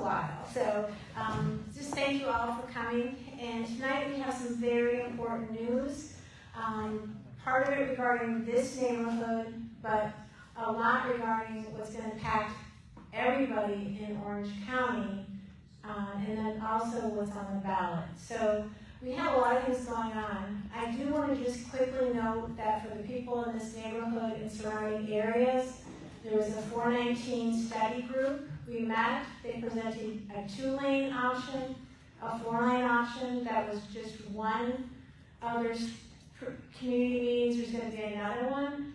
a while. So just thank you all for coming. And tonight we have some very important news. Part of it regarding this neighborhood, but a lot regarding what's going to impact everybody in Orange County, and then also what's on the ballot. So we have a lot of things going on. I do want to just quickly note that for the people in this neighborhood and surrounding areas, there was a 419 study group. We met. They presented a 2-lane option, a 4-lane option. That was just one. There's community meetings. There's going to be another one.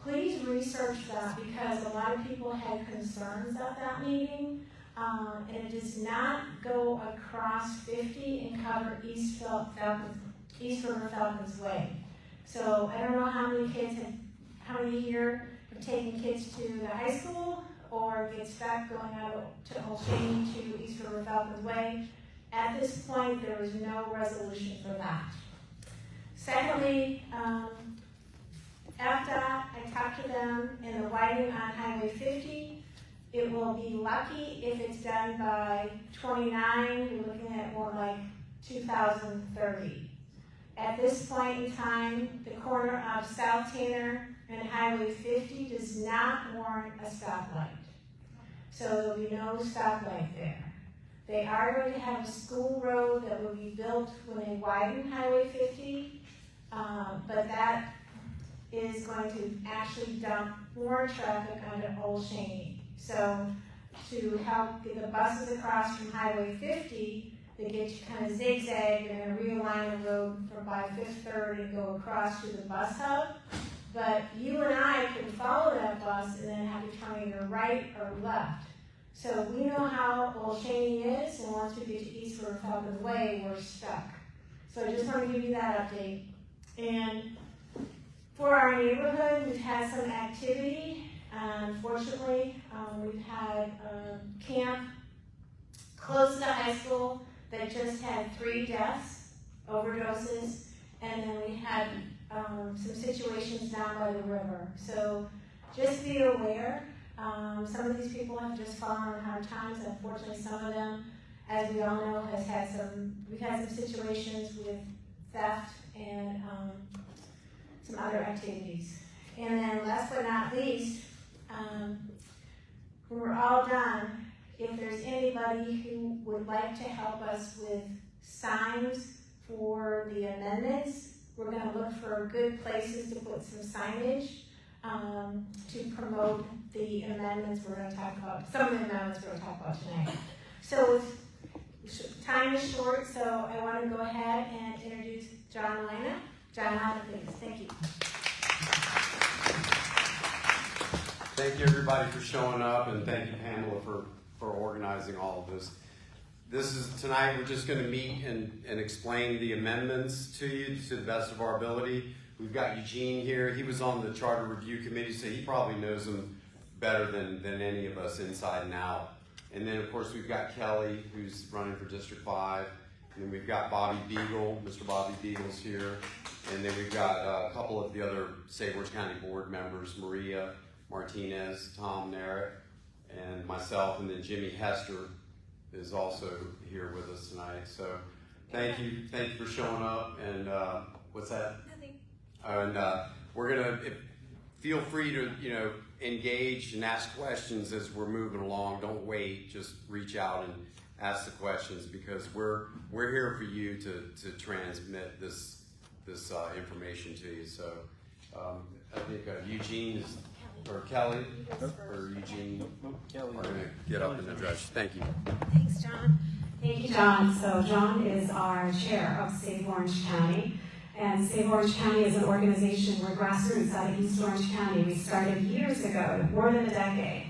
Please research that because a lot of people had concerns at that meeting. And it does not go across 50 and cover East River Falcons Way. So I don't know how many here have taken kids to the high school or get stuck going out to Old Cheney to East River Falcons Way. At this point, there is no resolution for that. Secondly, FDOT, I talked to them in the widening on Highway 50. It will be lucky if it's done by 29. You're looking at more like 2030. At this point in time, the corner of South Tanner and Highway 50 does not warrant a stoplight. So there will be no stoplight there. They are going to have a school road that will be built when they widen Highway 50, but that is going to actually dump more traffic onto Old Cheney. So to help get the buses across from Highway 50, they get you kind of zigzag. They're going to realign the road by Fifth Third and go across to the bus hub. But you and I can follow that bus and then have to turn either right or left. So we know how Old Cheney is, and once we get to East River Falcons Way, we're stuck. So I just want to give you that update. And for our neighborhood, we've had some activity. Unfortunately, we've had camp close to the high school that just had 3 deaths, overdoses, and then we had some situations down by the river. So just be aware. Some of these people have just fallen on hard times. Unfortunately, some of them, as we all know, we've had some situations with theft and some other activities. And then last but not least, when we're all done, if there's anybody who would like to help us with signs for the amendments, we're going to look for good places to put some signage to promote the amendments we're going to talk about, some of the amendments we're going to talk about tonight. So time is short, so I want to go ahead and introduce John Lina. John Lina, please. Thank you. Thank you, everybody, for showing up, and thank you, Pamela, for organizing all of this. Tonight, we're just going to meet and explain the amendments to you to the best of our ability. We've got Eugene here. He was on the Charter Review Committee, so he probably knows them better than any of us inside and out. And then, of course, we've got Kelly, who's running for District 5. And then we've got Bobby Beagle. Mr. Bobby Beagle's here. And then we've got a couple of the other St. George County board members, Maria Martinez, Tom Narrett, and myself, and then Jimmy Hester is also here with us tonight. So thank you for showing up. And what's that? Nothing. And we're gonna feel free to engage and ask questions as we're moving along. Don't wait. Just reach out and ask the questions because we're here for you to transmit this information to you. So I think Eugene is. Or Kelly, or Eugene, are going to get up and address. Thank you. Thanks, John. Thank you, John. So John is our chair of Save Orange County. And Save Orange County is an organization, we're grassroots out of East Orange County. We started years ago, more than a decade,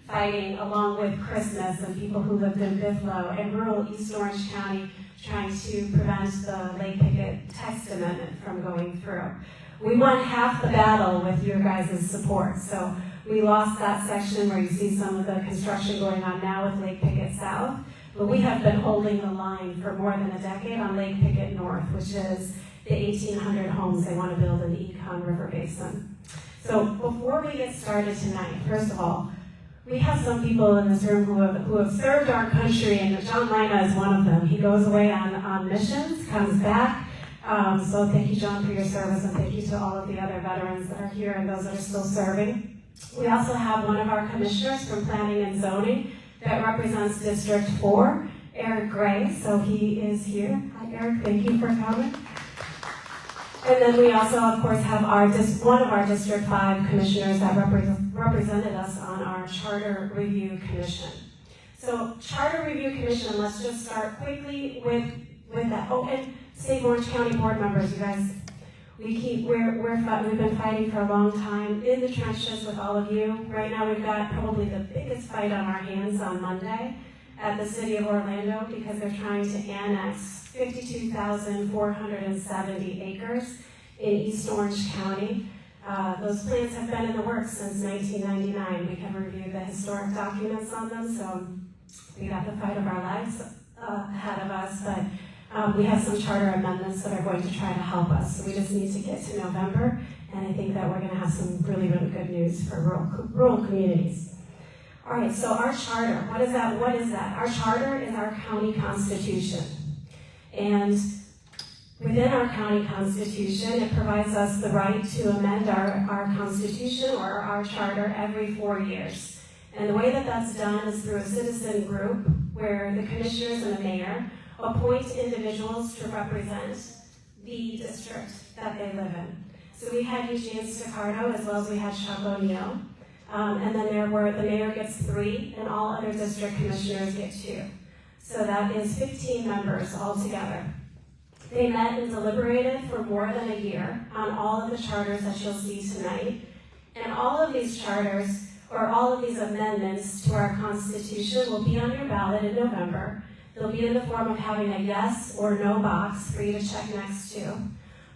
fighting along with Christmas and people who lived in Bithlow and rural East Orange County, trying to prevent the Lake Picket text amendment from going through. We won half the battle with your guys' support. So we lost that section where you see some of the construction going on now with Lake Picket South. But we have been holding the line for more than a decade on Lake Picket North, which is the 1,800 homes they want to build in the Econ River Basin. So before we get started tonight, first of all, we have some people in this room who have served our country, and John Lina is one of them. He goes away on missions, comes back. So thank you, John, for your service, and thank you to all of the other veterans that are here and those that are still serving. We also have one of our commissioners from Planning and Zoning that represents District 4, Eric Gray, so he is here. Hi, Eric, thank you for coming. And then we also, of course, have one of our District 5 commissioners that represented us on our Charter Review Commission. So, Charter Review Commission, let's just start quickly with that. Oh, and State Orange County board members, you guys, we've been fighting for a long time in the trenches with all of you. Right now, we've got probably the biggest fight on our hands on Monday at the City of Orlando because they're trying to annex 52,470 acres in East Orange County. Those plans have been in the works since 1999. We have reviewed the historic documents on them, so we got the fight of our lives ahead of us, but we have some charter amendments that are going to try to help us. So we just need to get to November, and I think that we're going to have some really, really good news for rural communities. All right, so our charter, what is that? Our charter is our county constitution. And within our county constitution, it provides us the right to amend our constitution or our charter every 4 years. And the way that that's done is through a citizen group where the commissioners and the mayor appoint individuals to represent the district that they live in. So we had Eugene Staccardo as well as we had Chuck O'Neill. And then the mayor gets 3 and all other district commissioners get 2. So that is 15 members altogether. They met and deliberated for more than a year on all of the charters that you'll see tonight. And all of these charters, or all of these amendments to our Constitution will be on your ballot in November. They'll be in the form of having a yes or no box for you to check next to.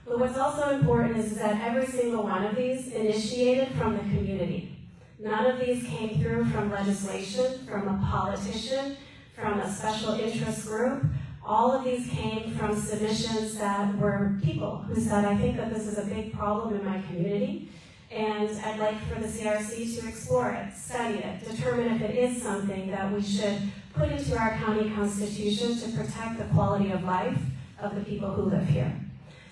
But what's also important is that every single one of these initiated from the community. None of these came through from legislation, from a politician, from a special interest group. All of these came from submissions that were people who said, I think that this is a big problem in my community, and I'd like for the CRC to explore it, study it, determine if it is something that we should put into our county constitution to protect the quality of life of the people who live here.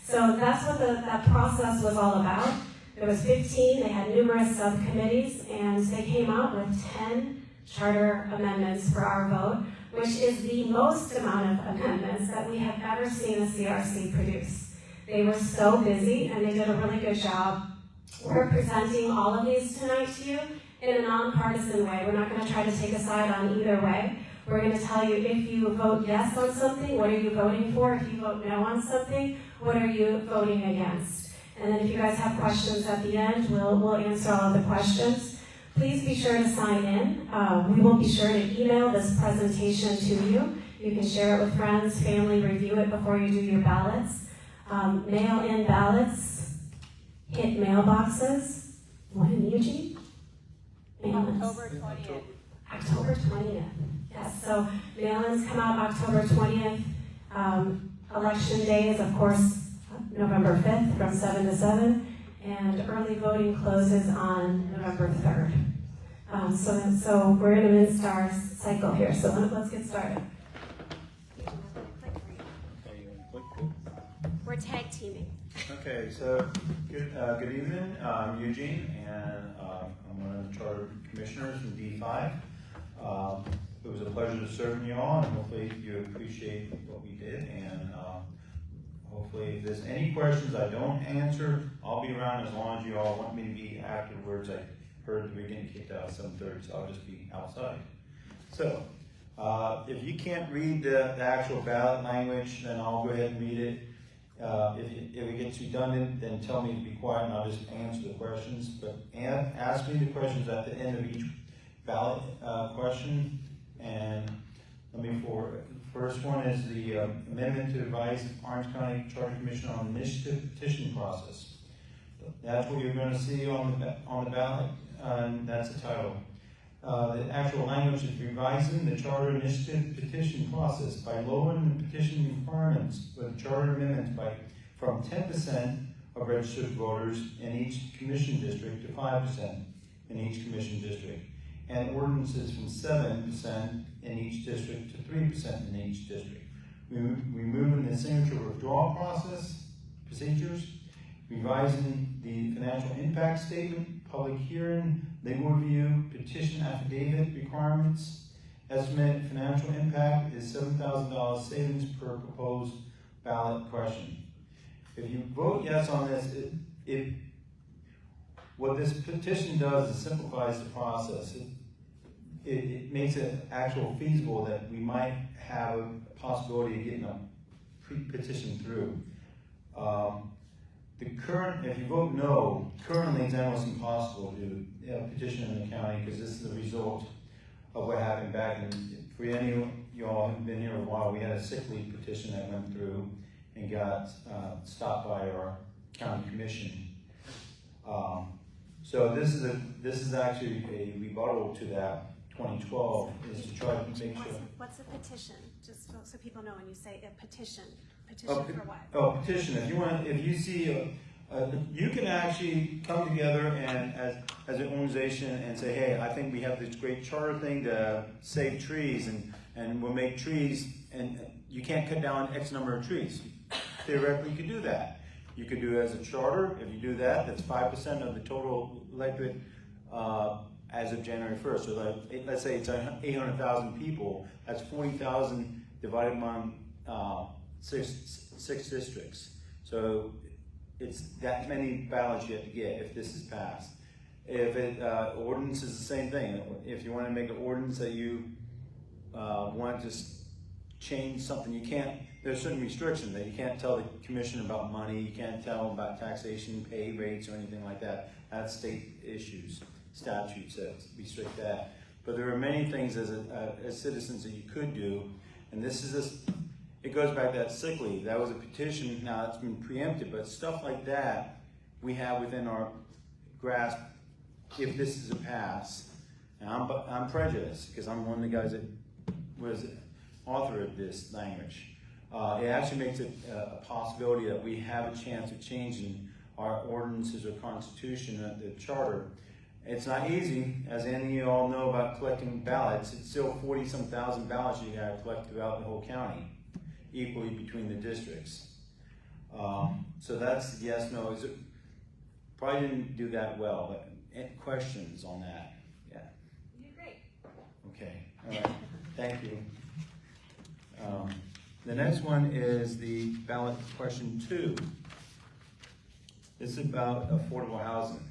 So that's what that process was all about. There was 15, they had numerous subcommittees, and they came out with 10 charter amendments for our vote, which is the most amount of amendments that we have ever seen the CRC produce. They were so busy, and they did a really good job. We're presenting all of these tonight to you in a nonpartisan way. We're not going to try to take a side on either way. We're going to tell you if you vote yes on something, what are you voting for? If you vote no on something, what are you voting against? And then if you guys have questions at the end, we'll answer all of the questions. Please be sure to sign in. We will be sure to email this presentation to you. You can share it with friends, family, review it before you do your ballots. Mail in ballots, hit mailboxes. One in Eugene? Mail-ins. October 20th. October 20th. Yes, so mail-ins come out October 20th. Election day is, of course, November 5th from 7 to 7. And early voting closes on November 3rd. So we're in a mid-star cycle here, so let's get started. We're tag teaming. Okay, so good evening. I'm Eugene, and I'm one of the Charter Commissioners from D5. It was a pleasure to serve you all, and hopefully you appreciate what we did. And hopefully, if there's any questions I don't answer, I'll be around as long as you all want me to be afterwards. I heard that we're getting kicked out at 7:30, so I'll just be outside. So, if you can't read the actual ballot language, then I'll go ahead and read it. If it gets redundant, then tell me to be quiet and I'll just answer the questions. But ask me the questions at the end of each ballot question. And first one is the amendment to advise Orange County Charter Commission on the initiative petition process. That's what you're going to see on the ballot, and that's the title. The actual language is revising the charter initiative petition process by lowering the petition requirements for the charter amendments from 10% of registered voters in each commission district to 5% in each commission district, and ordinances from 7% in each district to 3% in each district. Removing the signature withdrawal procedures, revising the financial impact statement, public hearing, legal review, petition affidavit requirements. Estimated financial impact is $7,000 savings per proposed ballot question. If you vote yes on this, what this petition does is simplifies the process. It makes it actual feasible that we might have a possibility of getting a petition through. If you vote no, currently it's almost impossible to petition in the county because this is the result of what happened back in, for any of y'all who've been here a while, we had a sick leave petition that went through and got stopped by our county commission. So this is actually a rebuttal to that 2012 is to try to make sure. What's a petition? Just so people know when you say a petition. Petition Oh, for what? Oh, petition. If you see, you can actually come together and as an organization and say, hey, I think we have this great charter thing to save trees and we'll make trees, and you can't cut down X number of trees. Theoretically, you could do that. You could do it as a charter. If you do that, that's 5% of the total electorate as of January 1st. So let's say it's 800,000 people. That's 40,000 divided among six districts. So it's that many ballots you have to get if this is passed. If ordinance is the same thing. If you want to make an ordinance that you want to change something, you can't. There's certain restrictions that you can't tell the commission about money. You can't tell them about taxation, pay rates, or anything like that. That's state issues, statutes that restrict that. But there are many things as citizens that you could do, and this is this. It goes back to that sick leave. That was a petition. Now it's been preempted, but stuff like that we have within our grasp. If this is a pass, and I'm prejudiced because I'm one of the guys that was author of this language. It actually makes it a possibility that we have a chance of changing our ordinances or constitution, the charter. It's not easy, as any of you all know about collecting ballots. It's still 40-some thousand ballots you gotta collect throughout the whole county, equally between the districts. So that's yes, no. Probably didn't do that well, but any questions on that? Yeah. You did great. Okay, all right, thank you. The next one is the ballot question 2. This is about affordable housing.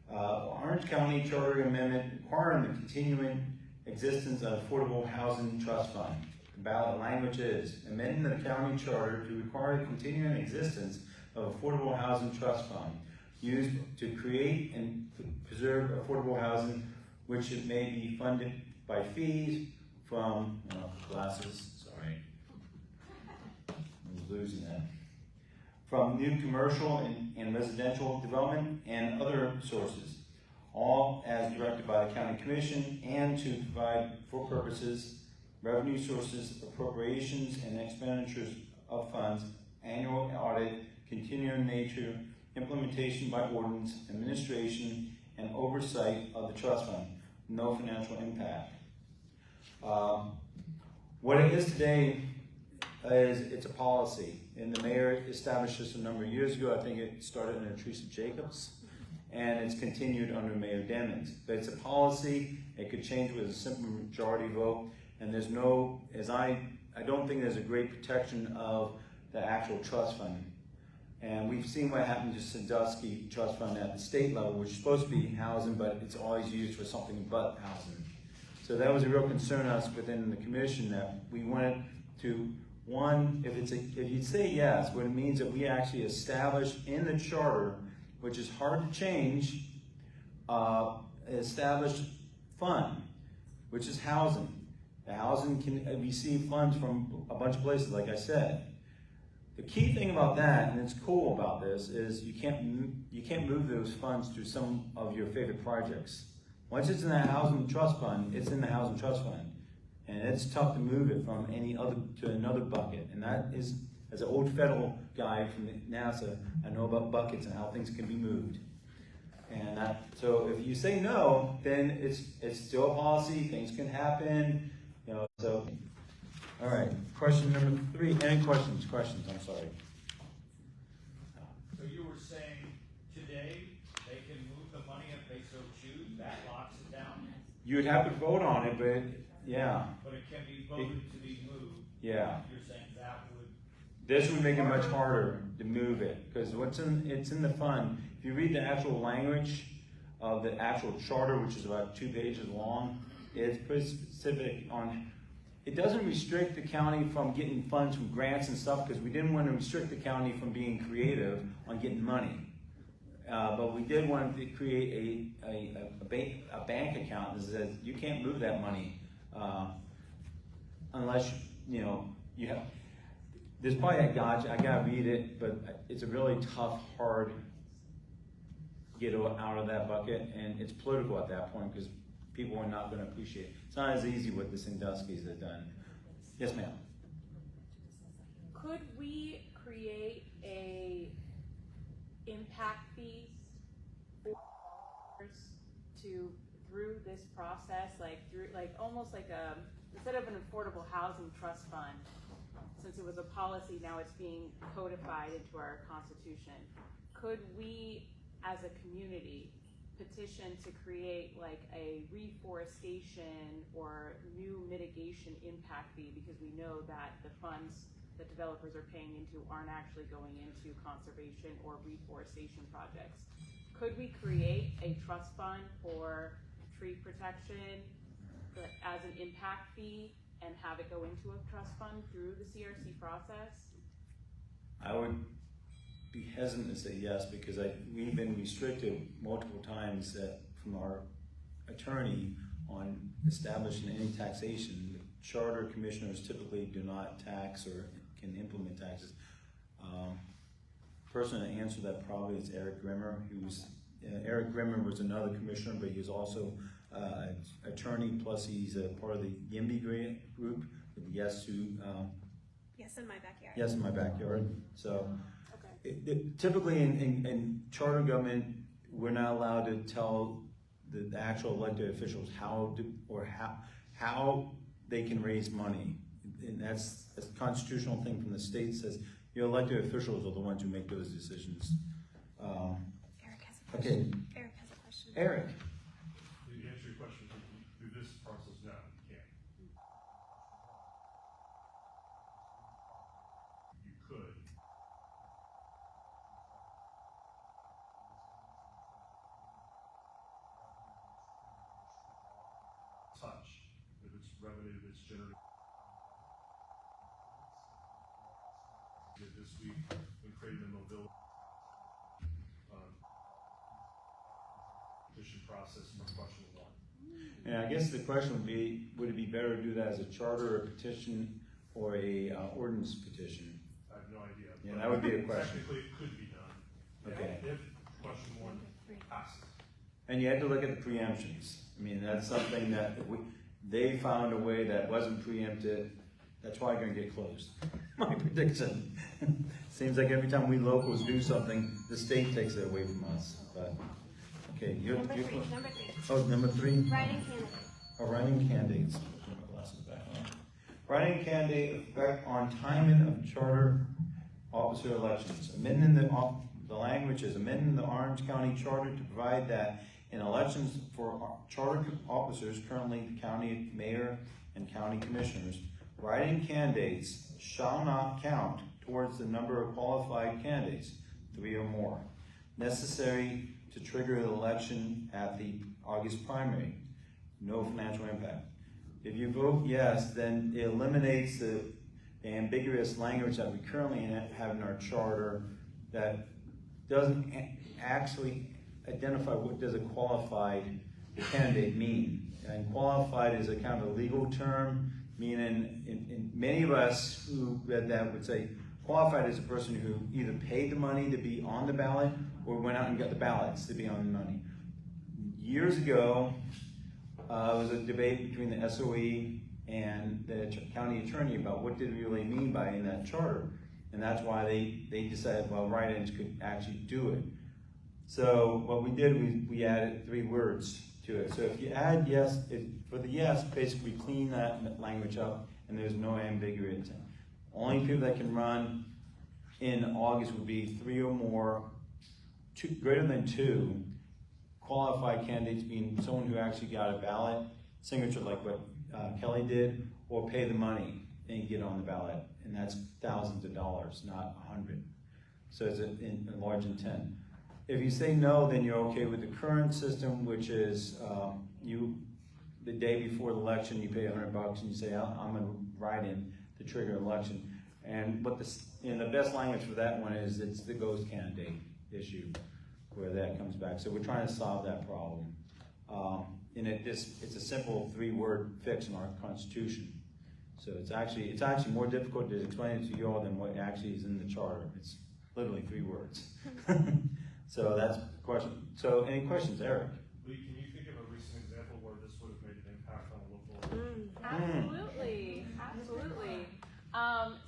Orange County Charter Amendment requiring the continuing existence of Affordable Housing Trust Fund. The ballot language is amending the county charter to require the continuing existence of Affordable Housing Trust Fund used to create and preserve affordable housing, which it may be funded by fees from losing that. From new commercial and residential development and other sources, all as directed by the county commission, and to provide for purposes, revenue sources, appropriations, and expenditures of funds, annual audit, continuing nature, implementation by ordinance, administration, and oversight of the trust fund. No financial impact. What it is today is it's a policy, and the mayor established this a number of years ago. I think it started under Teresa Jacobs, and it's continued under Mayor Demings. But it's a policy. It could change with a simple majority vote, and there's no, I don't think there's a great protection of the actual trust fund. And we've seen what happened to Sandusky Trust Fund at the state level, which is supposed to be housing, but it's always used for something but housing. So that was a real concern to us within the commission, that we wanted to, one, if you say yes, what it means that we actually establish in the charter, which is hard to change, established fund, which is housing. The housing can receive funds from a bunch of places, like I said. The key thing about that, and it's cool about this, is you can't move those funds to some of your favorite projects. Once it's in the housing trust fund, it's in the housing trust fund. And it's tough to move it from any other to another bucket. And that is, as an old federal guy from NASA, I know about buckets and how things can be moved. And so if you say no, then it's still a policy, things can happen, so. All right, question number 3, any questions, I'm sorry. So you were saying today they can move the money if they so choose, that locks it down? You would have to vote on it, but yeah. But it can be voted to be moved? Yeah. You're saying that would... This would make it much harder to move it, because it's in the fund. If you read the actual language of the actual charter, which is about 2 pages long, it's pretty specific on, it doesn't restrict the county from getting funds from grants and stuff, because we didn't want to restrict the county from being creative on getting money. But we did want to create a bank account that says you can't move that money unless you have. There's probably a gotcha. I gotta read it, but it's a really tough, hard get out of that bucket, and it's political at that point because people are not going to appreciate it. It's not as easy what the Sandusky's have done. Yes, ma'am. Could we create a impact fee for through this process, almost like instead of an affordable housing trust fund, since it was a policy, now it's being codified into our Constitution. Could we, as a community, petition to create like a reforestation or new mitigation impact fee, because we know that the funds that developers are paying into aren't actually going into conservation or reforestation projects? Could we create a trust fund for tree protection as an impact fee and have it go into a trust fund through the CRC process? I would be hesitant to say yes, because we've been restricted multiple times from our attorney on establishing any taxation. The charter commissioners typically do not tax or can implement taxes. Person to answer that probably is Eric Grimmer, Eric Grimmer was another commissioner, but he's also an attorney, plus he's a part of the YIMBY group, with Yes in My Backyard. Yes in My Backyard. So Okay. typically in charter government, we're not allowed to tell the actual elected officials how they can raise money. And that's a constitutional thing from the state, says your elected officials are the ones who make those decisions. Eric has a question. Okay. Eric has a question. Eric. To answer your question, through this process now, you can't. You could. Touch, if it's revenue that's generated. This week, we created a mobility petition process for question 1. And I guess the question would be, would it be better to do that as a charter or petition or a ordinance petition? I have no idea. Yeah, that would be a question. Technically, it could be done. Okay. If question 1 passes. And you had to look at the preemptions. I mean, that's something that they found a way that wasn't preempted. That's why you're gonna get closed. My prediction. Seems like every time we locals do something, the state takes it away from us. But okay, Number three. Oh, number 3. Writing candidate. Writing candidates. Put my glasses back on. Writing candidate effect on timing of charter officer elections. Amending the language is amending the Orange County Charter to provide that in elections for charter officers, currently the county mayor and county commissioners, writing candidates shall not count towards the number of qualified candidates, 3 or more, necessary to trigger the election at the August primary. No financial impact. If you vote yes, then it eliminates the ambiguous language that we currently have in our charter that doesn't actually identify what does a qualified candidate mean. And qualified is a kind of a legal term, meaning in many of us who read that would say qualified is a person who either paid the money to be on the ballot or went out and got the ballots to be on the money. Years ago, there was a debate between the SOE and the county attorney about what did we really mean by in that charter. And that's why they decided, well, write-ins could actually do it. So what we did, we added 3 words to it. So if you add yes, for the yes, basically clean that language up and there's no ambiguity. Only people that can run in August would be 3 or more, greater than 2 qualified candidates, being someone who actually got a ballot signature like what Kelly did, or pay the money and get on the ballot. And that's thousands of dollars, not 100. So it's a large intent. If you say no, then you're okay with the current system, which is the day before the election, you pay $100 and you say, I'm going to write in to trigger election. And the best language for that one is it's the ghost candidate issue where that comes back. So we're trying to solve that problem. And it's a simple 3-word fix in our Constitution. So it's actually more difficult to explain it to you all than what actually is in the charter. It's literally 3 words. So that's the question. So any questions, Eric? Lee, can you think of a recent example where this would have made an impact on a local? Absolutely, absolutely.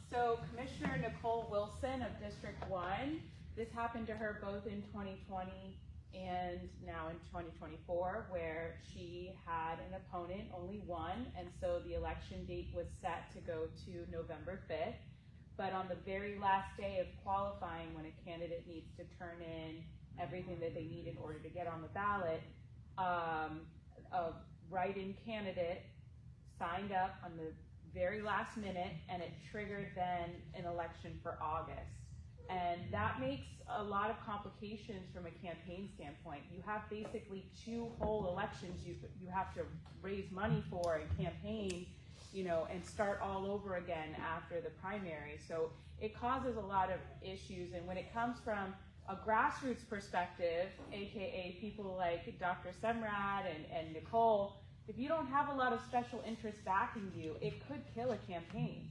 So Commissioner Nicole Wilson of District 1, this happened to her both in 2020 and now in 2024, where she had an opponent, only one, and so the election date was set to go to November 5th. But on the very last day of qualifying, when a candidate needs to turn in everything that they need in order to get on the ballot, a write-in candidate signed up on the very last minute, and it triggered then an election for August. And that makes a lot of complications from a campaign standpoint. You have basically 2 whole elections you have to raise money for and campaign, and start all over again after the primary. So it causes a lot of issues. And when it comes from a grassroots perspective, AKA people like Dr. Semrad and Nicole, if you don't have a lot of special interests backing you, it could kill a campaign.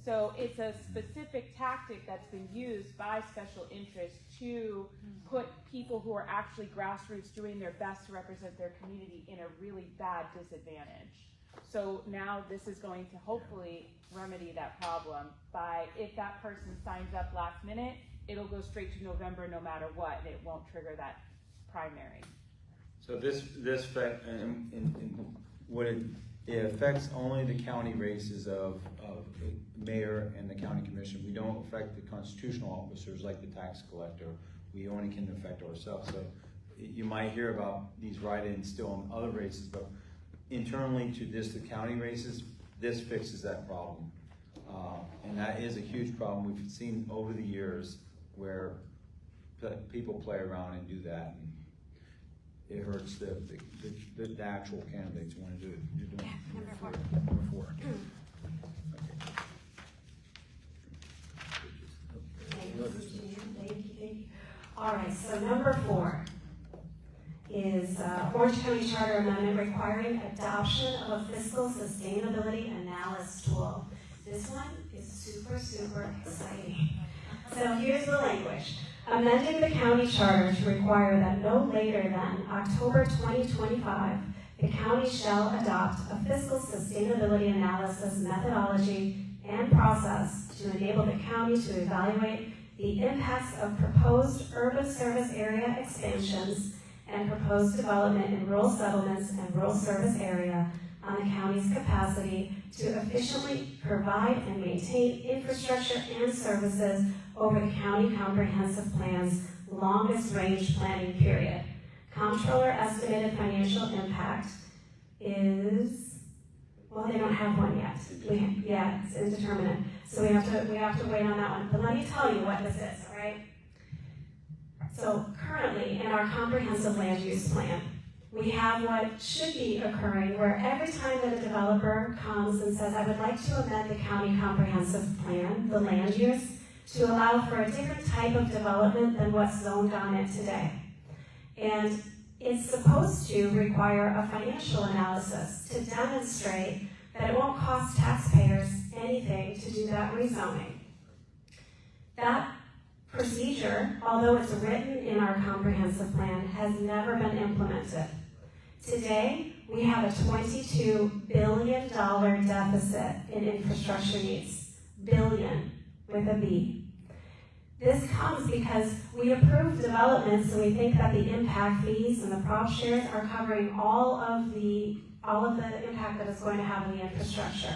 So it's a specific tactic that's been used by special interests to put people who are actually grassroots doing their best to represent their community in a really bad disadvantage. So now this is going to hopefully remedy that problem by, if that person signs up last minute, it'll go straight to November no matter what, and it won't trigger that primary. So this fact, and what it affects only the county races of the mayor and the county commission. We don't affect the constitutional officers like the tax collector. We only can affect ourselves. So you might hear about these write-ins still in other races, but internally to the county races, this fixes that problem. And that is a huge problem we've seen over the years where people play around and do that. And it hurts the actual candidates who want to do it. You're doing Number 4. Number 4. Thank you. All right, so number 4 is Orange County Charter Amendment requiring adoption of a fiscal sustainability analysis tool. This one is super, super exciting. So here's the language. Amending the county charter to require that no later than October 2025, the county shall adopt a fiscal sustainability analysis methodology and process to enable the county to evaluate the impacts of proposed urban service area expansions and proposed development in rural settlements and rural service area on the county's capacity to efficiently provide and maintain infrastructure and services over the county comprehensive plan's longest range planning period. Comptroller estimated financial impact is, well, they don't have one yet. It's indeterminate. So we have to wait on that one. But let me tell you what this is, all right? So currently in our comprehensive land use plan, we have what should be occurring where every time that a developer comes and says, I would like to amend the county comprehensive plan, the land use, to allow for a different type of development than what's zoned on it today. And it's supposed to require a financial analysis to demonstrate that it won't cost taxpayers anything to do that rezoning. That procedure, although it's written in our comprehensive plan, has never been implemented. Today, we have a $22 billion deficit in infrastructure needs. Billion with a B. This comes because we approve developments and we think that the impact fees and the prop shares are covering all of the impact that it's going to have on the infrastructure.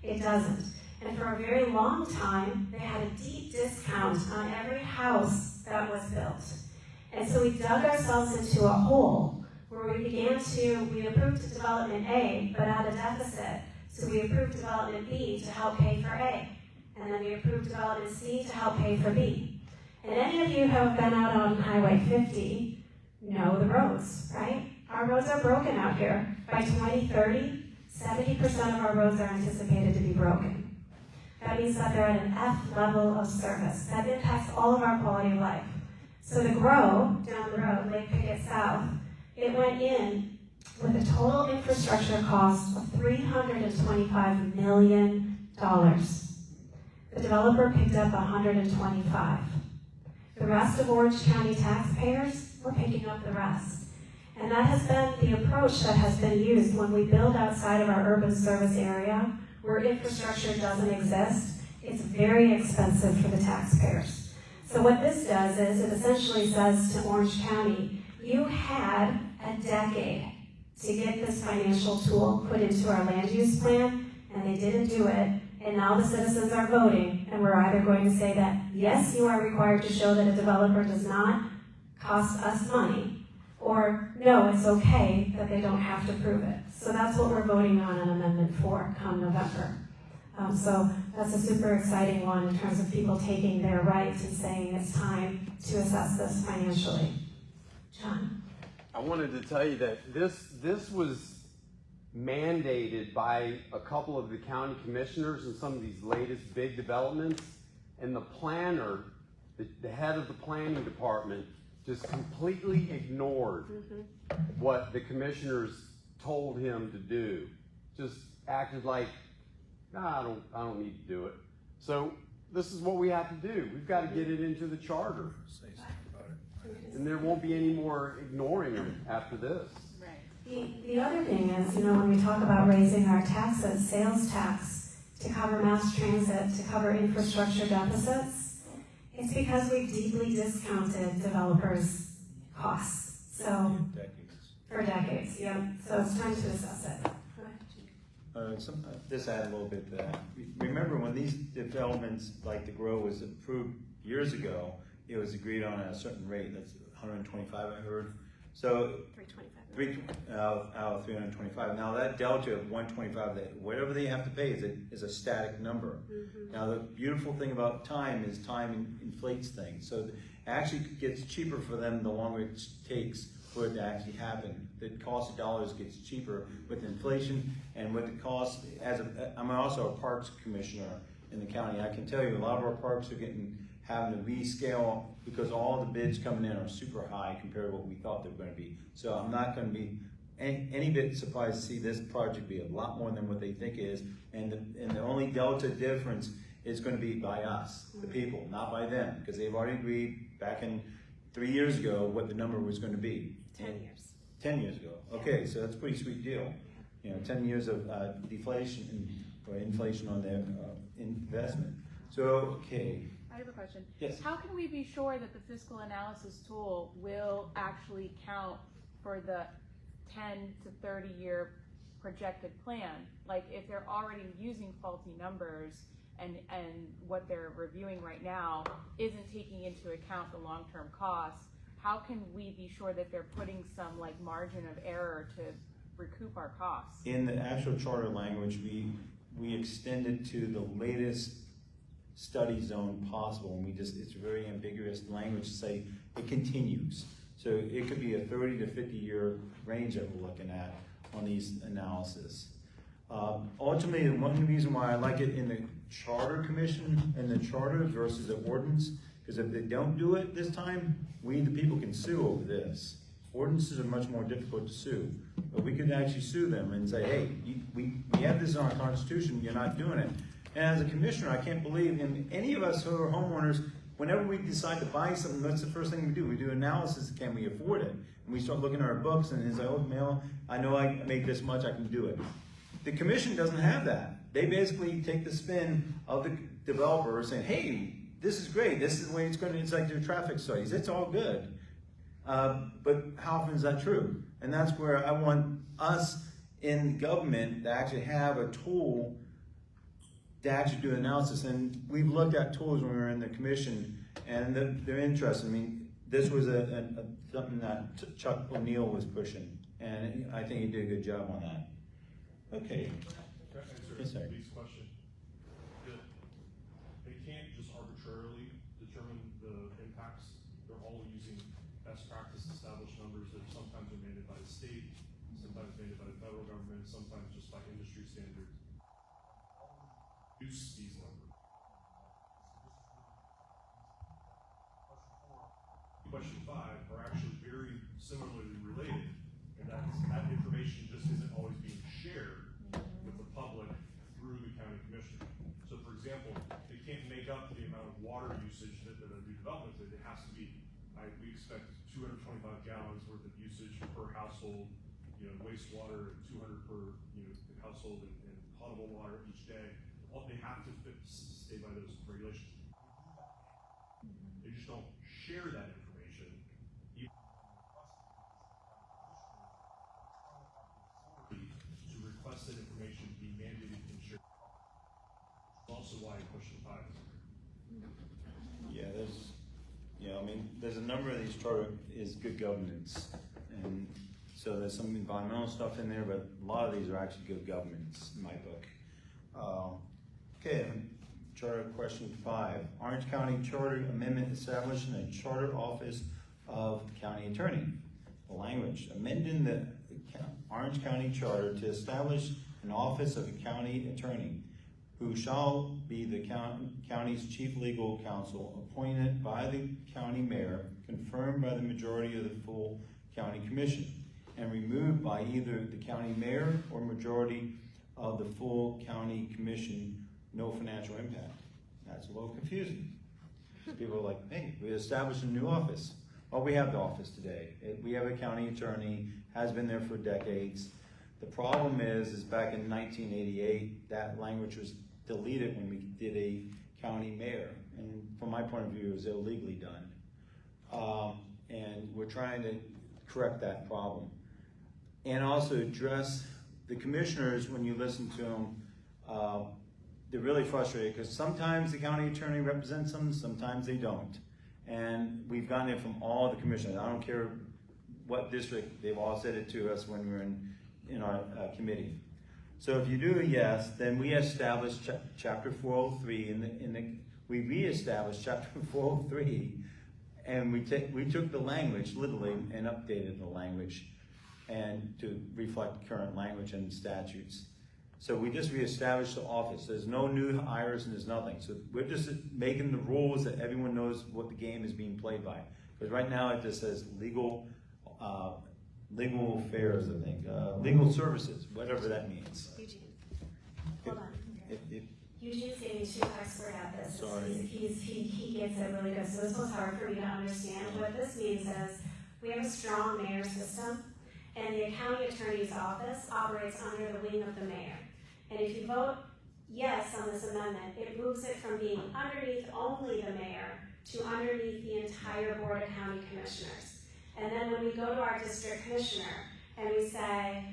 It doesn't. And for a very long time, they had a deep discount on every house that was built. And so we dug ourselves into a hole where we approved development A, but at a deficit. So we approved development B to help pay for A. And then we approved development C to help pay for B. And any of you who have been out on Highway 50 know the roads, right? Our roads are broken out here. By 2030, 70% of our roads are anticipated to be broken. That means that they're at an F level of service. That impacts all of our quality of life. So the GROW down the road, Lake Pickett South, it went in with a total infrastructure cost of $325 million. The developer picked up 125. The rest of Orange County taxpayers were picking up the rest. And that has been the approach that has been used when we build outside of our urban service area, where infrastructure doesn't exist. It's very expensive for the taxpayers. So what this does is it essentially says to Orange County, you had a decade to get this financial tool put into our land use plan, and they didn't do it. And now the citizens are voting, and we're either going to say that, yes, you are required to show that a developer does not cost us money, or no, it's okay that they don't have to prove it. So that's what we're voting on an amendment for come November. So that's a super exciting one in terms of people taking their rights and saying it's time to assess this financially. John? I wanted to tell you that this was mandated by a couple of the county commissioners in some of these latest big developments, and the planner, the head of the planning department, just completely ignored what the commissioners told him to do. Just acted like, nah, I don't need to do it. So this is what we have to do. We've got to get it into the charter. And there won't be any more ignoring them after this. The other thing is, when we talk about raising our taxes, sales tax, to cover mass transit, to cover infrastructure deficits, it's because we've deeply discounted developers' costs. So, for decades, yeah. So it's time to assess it. This add a little bit to that. Remember when these developments, like the GROW, was approved years ago, it was agreed on at a certain rate. That's 125, I heard. So 325. Out of 325. Now that delta of 125, whatever they have to pay is a static number. Now the beautiful thing about time is time inflates things. So it actually gets cheaper for them the longer it takes for it to actually happen. The cost of dollars gets cheaper with inflation, and with the cost, I'm also a parks commissioner in the county. I can tell you a lot of our parks are having to rescale because all the bids coming in are super high compared to what we thought they were going to be. So I'm not going to be any bit surprised to see this project be a lot more than what they think it is, and the only delta difference is going to be by us, the people, not by them, because they've already agreed back in 3 years ago what the number was going to be. 10 years. 10 years ago. Okay, so that's a pretty sweet deal. 10 years of deflation or inflation on their investment. So, okay. I have a question. Yes. How can we be sure that the fiscal analysis tool will actually count for the 10 to 30 year projected plan? Like if they're already using faulty numbers and what they're reviewing right now isn't taking into account the long-term costs, how can we be sure that they're putting some like margin of error to recoup our costs? In the actual charter language, we extend it to the latest study zone possible, and it's a very ambiguous language to say it continues. So it could be a 30 to 50 year range that we're looking at on these analysis. Ultimately, one reason why I like it in the charter commission and the charter versus the ordinance, because if they don't do it this time, we the people can sue over this. Ordinances are much more difficult to sue, but we could actually sue them and say, hey, we have this in our constitution, you're not doing it. And as a commissioner, I can't believe in any of us who are homeowners, whenever we decide to buy something, that's the first thing we do. We do analysis, can we afford it? And we start looking at our books and it's like, oh, Mel, I know I make this much, I can do it. The commission doesn't have that. They basically take the spin of the developer saying, hey, this is great. This is the way it's like their traffic studies. It's all good. But how often is that true? And that's where I want us in government to actually have a tool to actually do analysis. And we've looked at tools when we were in the commission, and they're interested. I mean, this was something that Chuck O'Neill was pushing, and I think he did a good job on that. Okay. Can I Yes, sir. answer Lee's question? They can't just arbitrarily determine the impacts. They're all using best practice established numbers that sometimes are mandated by the state, sometimes mandated by the federal government, sometimes just by industry standards. Use these numbers. Question 5 are actually very similarly related, and that information just isn't always being shared with the public through the county commissioner. So for example, they can't make up the amount of water usage that a new development did. It has to be, we expect 225 gallons worth of usage per household, wastewater, 200 per household, and potable water each day. They have to stay by those regulations. They just don't share that information. To request that information be mandated and shared. Also why question 5 is here. Yeah, there's a number of these charter is good governance, and so there's some environmental stuff in there, but a lot of these are actually good governance in my book. Okay, charter question 5. Orange County Charter Amendment establishing a charter office of county attorney. The language, amending the Orange County Charter to establish an office of a county attorney who shall be the county's chief legal counsel, appointed by the county mayor, confirmed by the majority of the full county commission, and removed by either the county mayor or majority of the full county commission, no financial impact. That's a little confusing. People are like, hey, we established a new office. Well, we have the office today. We have a county attorney, has been there for decades. The problem is back in 1988, that language was deleted when we did a county mayor. And from my point of view, it was illegally done. And we're trying to correct that problem. And also address the commissioners, when you listen to them, they're really frustrated because sometimes the county attorney represents them, sometimes they don't. And we've gotten it from all the commissioners. I don't care what district, they've all said it to us when we were in our committee. So if you do a yes, then we established chapter 403 we reestablished chapter 403, and we took the language literally and updated the language and to reflect current language and statutes. So we just reestablished the office. There's no new hires and there's nothing. So we're just making the rules that everyone knows what the game is being played by. Because right now it just says legal affairs, I think, legal services, whatever that means. Eugene, hold on. Eugene's getting too expert at this. Sorry. He gets it really good. So this was hard for me to understand. What this means is we have a strong mayor system, and the county attorney's office operates under the wing of the mayor. And if you vote yes on this amendment, it moves it from being underneath only the mayor to underneath the entire board of county commissioners. And then when we go to our district commissioner and we say,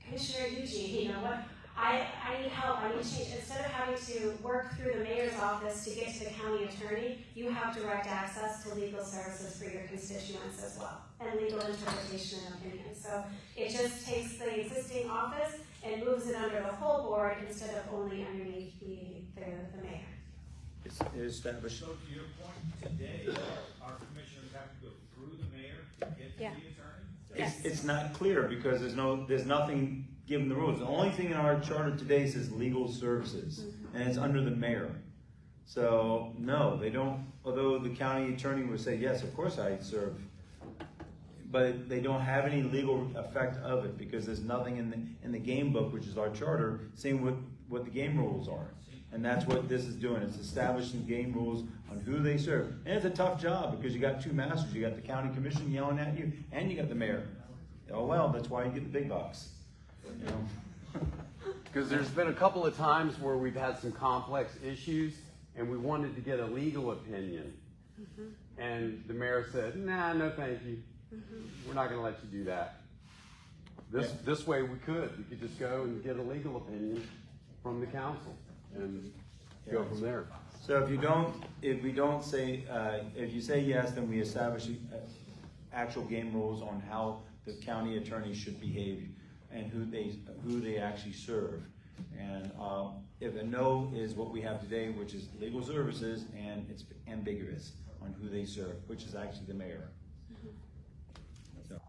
Commissioner Eugene, what? I need help, I need change. Instead of having to work through the mayor's office to get to the county attorney, you have direct access to legal services for your constituents as well, and legal interpretation and opinion. So it just takes the existing office and moves it under the whole board instead of only underneath the mayor. It's established. So to your point, today, our commissioners have to go through the mayor to get to the attorney? It's not clear because there's nothing given the rules. The only thing in our charter today says legal services, and it's under the mayor. So no, they don't. Although the county attorney would say yes, of course I serve, but they don't have any legal effect of it because there's nothing in the game book, which is our charter, saying what the game rules are. And that's what this is doing. It's establishing game rules on who they serve. And it's a tough job because you got two masters. You got the county commission yelling at you, and you got the mayor. Oh well, that's why you get the big bucks. Because there's been a couple of times where we've had some complex issues, and we wanted to get a legal opinion. And the mayor said, nah, no thank you. We're not gonna let you do that. This way we could just go and get a legal opinion from the council and go from there. So if we don't say, if you say yes, then we establish actual game rules on how the county attorney should behave and who they actually serve. And if a no is what we have today, which is legal services, and it's ambiguous on who they serve, which is actually the mayor. So.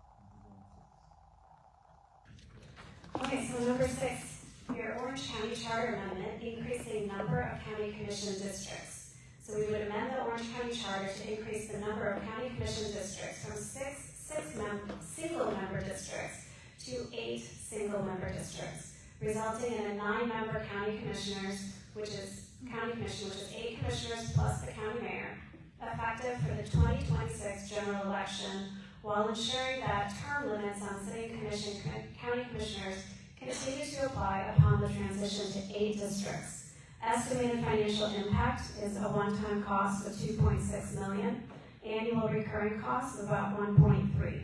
Okay, so number 6, your Orange County Charter Amendment, increasing number of county commission districts. So we would amend the Orange County Charter to increase the number of county commission districts from 6 single-member districts to 8 single-member districts, resulting in a 9-member county commission, which is 8 commissioners plus the county mayor, effective for the 2026 general election, while ensuring that term limits on city commission county commissioners continue to apply upon the transition to 8 districts. Estimated financial impact is a one-time cost of $2.6 million, annual recurring costs of about $1.3.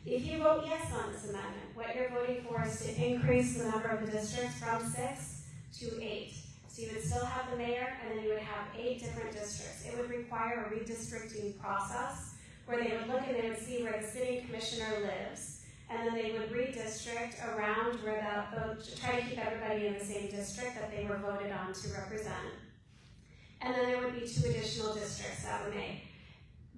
If you vote yes on this amendment, what you're voting for is to increase the number of the districts from 6 to 8. So you would still have the mayor, and then you would have 8 different districts. It would require a redistricting process where they would look and they would see where the city commissioner lives, and then they would redistrict around where try to keep everybody in the same district that they were voted on to represent. And then there would be 2 additional districts that were made.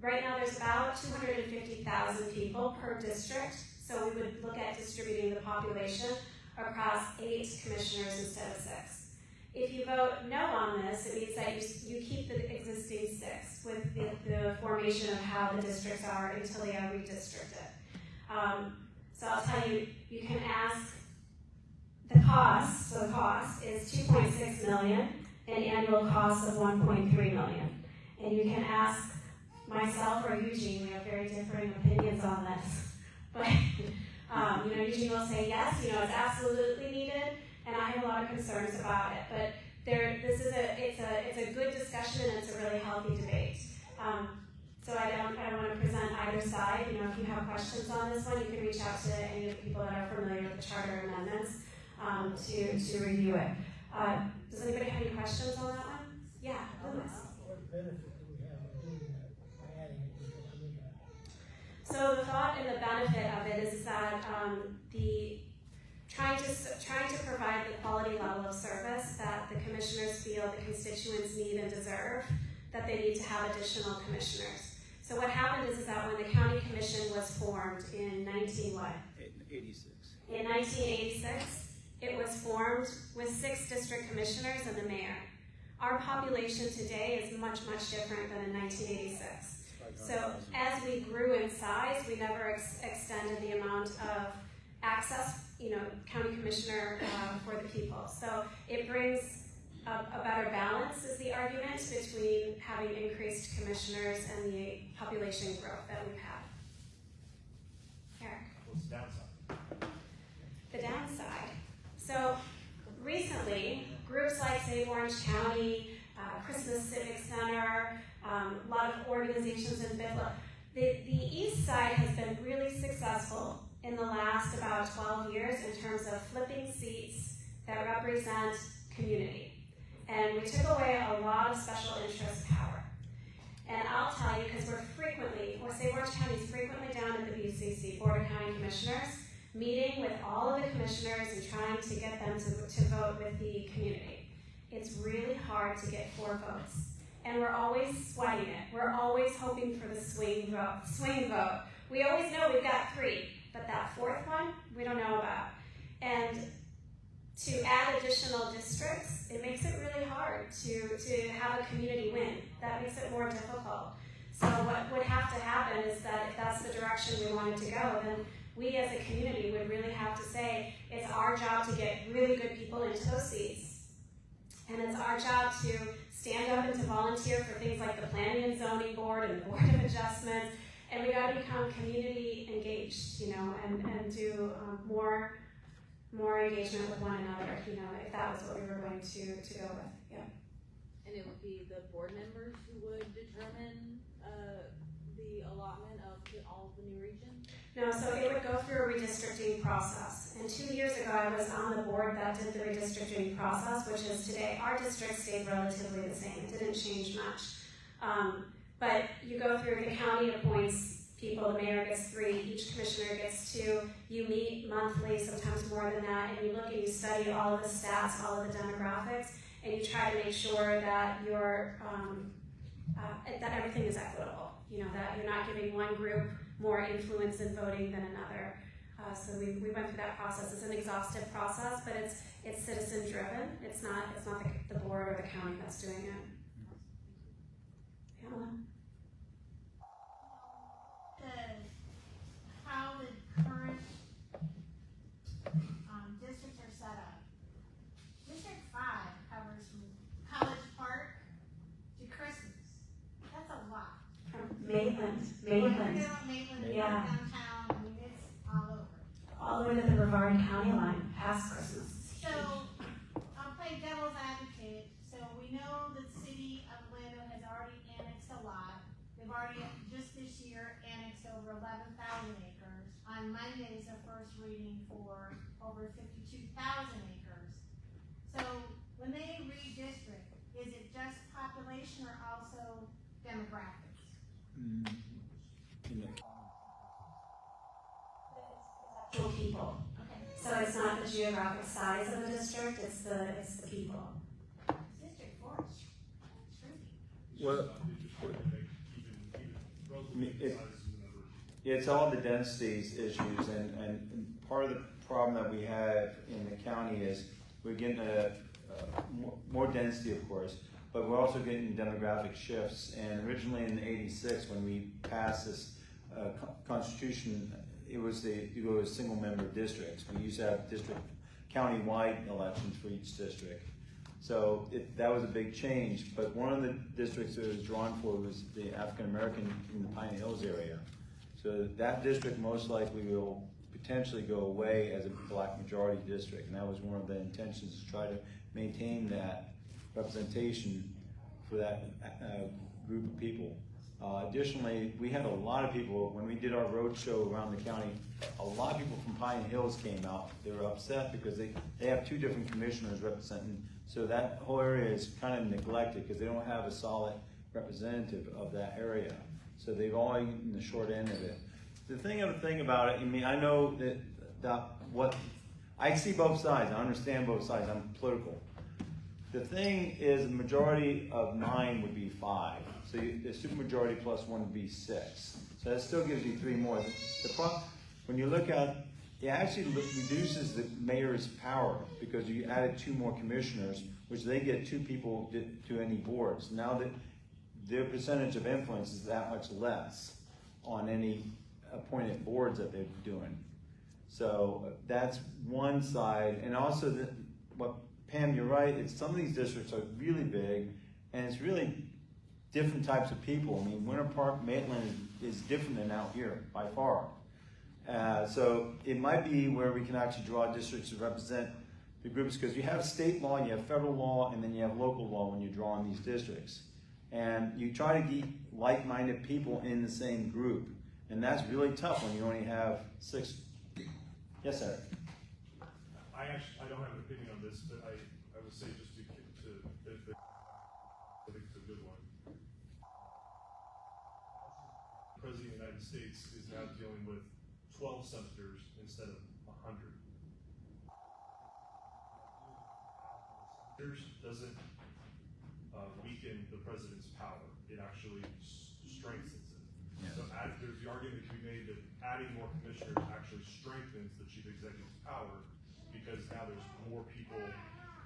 Right now there's about 250,000 people per district, so we would look at distributing the population across 8 commissioners instead of 6. If you vote no on this, it means that you keep the existing 6 with the formation of how the districts are until they are redistricted. So I'll tell you, you can ask the cost. So the cost is $2.6 million, an annual cost of $1.3 million. And you can ask myself or Eugene. We have very differing opinions on this. But Eugene will say yes. It's absolutely needed. And I have a lot of concerns about it, but it's a good discussion and it's a really healthy debate. So I don't want to present either side. If you have questions on this one, you can reach out to any of the people that are familiar with the charter amendments to review it. Does anybody have any questions on that one? Yeah, Lewis. What benefit do we have of doing that by adding it to the commission? So the thought and the benefit of it is that trying to provide the quality level of service that the commissioners feel the constituents need and deserve, that they need to have additional commissioners. So what happened is that when the county commission was formed in 86. In 1986, it was formed with 6 district commissioners and the mayor. Our population today is much, much different than in 1986. So as we grew in size, we never extended the amount of access, county commissioner for the people. So it brings a better balance, is the argument, between having increased commissioners and the population growth that we've had. Eric? What's the downside? The downside. So recently, groups like Save Orange County, Christmas Civic Center, a lot of organizations in Bithla, the East Side has been really successful in the last about 12 years in terms of flipping seats that represent community. And we took away a lot of special interest power. And I'll tell you, because Save Orange County is frequently down at the BCC, Board of County Commissioners, meeting with all of the commissioners and trying to get them to vote with the community. It's really hard to get 4 votes. And we're always sweating it. We're always hoping for the swing vote. We always know we've got 3, but that 4th one, we don't know about. And to add additional districts, it makes it really hard to have a community win. That makes it more difficult. So what would have to happen is that if that's the direction we wanted to go, then we as a community would really have to say, it's our job to get really good people into those seats. And it's our job to stand up and to volunteer for things like the Planning and Zoning Board and the Board of Adjustments. And we got to become community engaged, and do more engagement with one another, if that was what we were going to go with. Yeah. And it would be the board members who would determine, the allotment of all of the new region? No, so it would go through a redistricting process. And 2 years ago, I was on the board that did the redistricting process, which is today, our district stayed relatively the same. It didn't change much. But you go through, the county appoints people, the mayor gets 3, each commissioner gets 2. You meet monthly, sometimes more than that, and you look and you study all of the stats, all of the demographics, and you try to make sure that that everything is equitable. You know, that you're not giving one group more influence in voting than another. So we went through that process. It's an exhaustive process, but it's citizen driven. It's not the board or the county that's doing it. Pamela? How the current districts are set up. District 5 covers from College Park to Christmas. That's a lot. Maitland. Maitland, Yeah. downtown, I mean, it's all over. All the way to the Brevard County line, past Christmas. So, I'll play devil's advocate. So we know that the city of Orlando has already annexed a lot. They've already, just this year, annexed over 11,000 acres. On Monday is the first reading for over 52,000 acres. So when they redistrict, is it just population or also demographics? Actual people. Okay. So it's not the geographic size of the district, it's the people. District 4 is shrinking. Well, Just wanted to make even relatively it- size of the number. it's all the densities issues, and part of the problem that we have in the county is we're getting more density, of course, but we're also getting demographic shifts. And originally in '86, when we passed this constitution, it was you go to single member districts. We used to have county-wide elections for each district. So that was a big change, but one of the districts that it was drawn for was the African American in the Pine Hills area. So that district most likely will potentially go away as a black majority district, and that was one of the intentions, to try to maintain that representation for that group of people. Additionally, we had a lot of people, when we did our road show around the county, a lot of people from Pine Hills came out. They were upset because they have 2 different commissioners representing, so that whole area is kind of neglected because they don't have a solid representative of that area. So they've all eaten the short end of it. The thing about it, I mean, I know that what I see both sides. I understand both sides. I'm political. The thing is, the majority of 9 would be 5. So the supermajority plus 1 would be 6. So that still gives you 3 more. The problem, when you look at, it actually reduces the mayor's power because you added 2 more commissioners, which they get 2 people to any boards. Now that their percentage of influence is that much less on any appointed boards that they're doing. So that's one side. And also, Pam, you're right, some of these districts are really big, and it's really different types of people. I mean, Winter Park, Maitland is different than out here, by far. So it might be where we can actually draw districts to represent the groups, because you have state law, you have federal law, and then you have local law when you're drawing these districts. And you try to get like-minded people in the same group, and that's really tough when you only have 6. Yes, sir. I don't have an opinion on this, but I would say just I think it's a good one. The President of the United States is now dealing with 12 senators instead of 100. Doesn't weaken the president's power. It actually strengthens it. Yeah. So there's the argument that can be made that adding more commissioners actually strengthens the chief executive's power, because now there's more people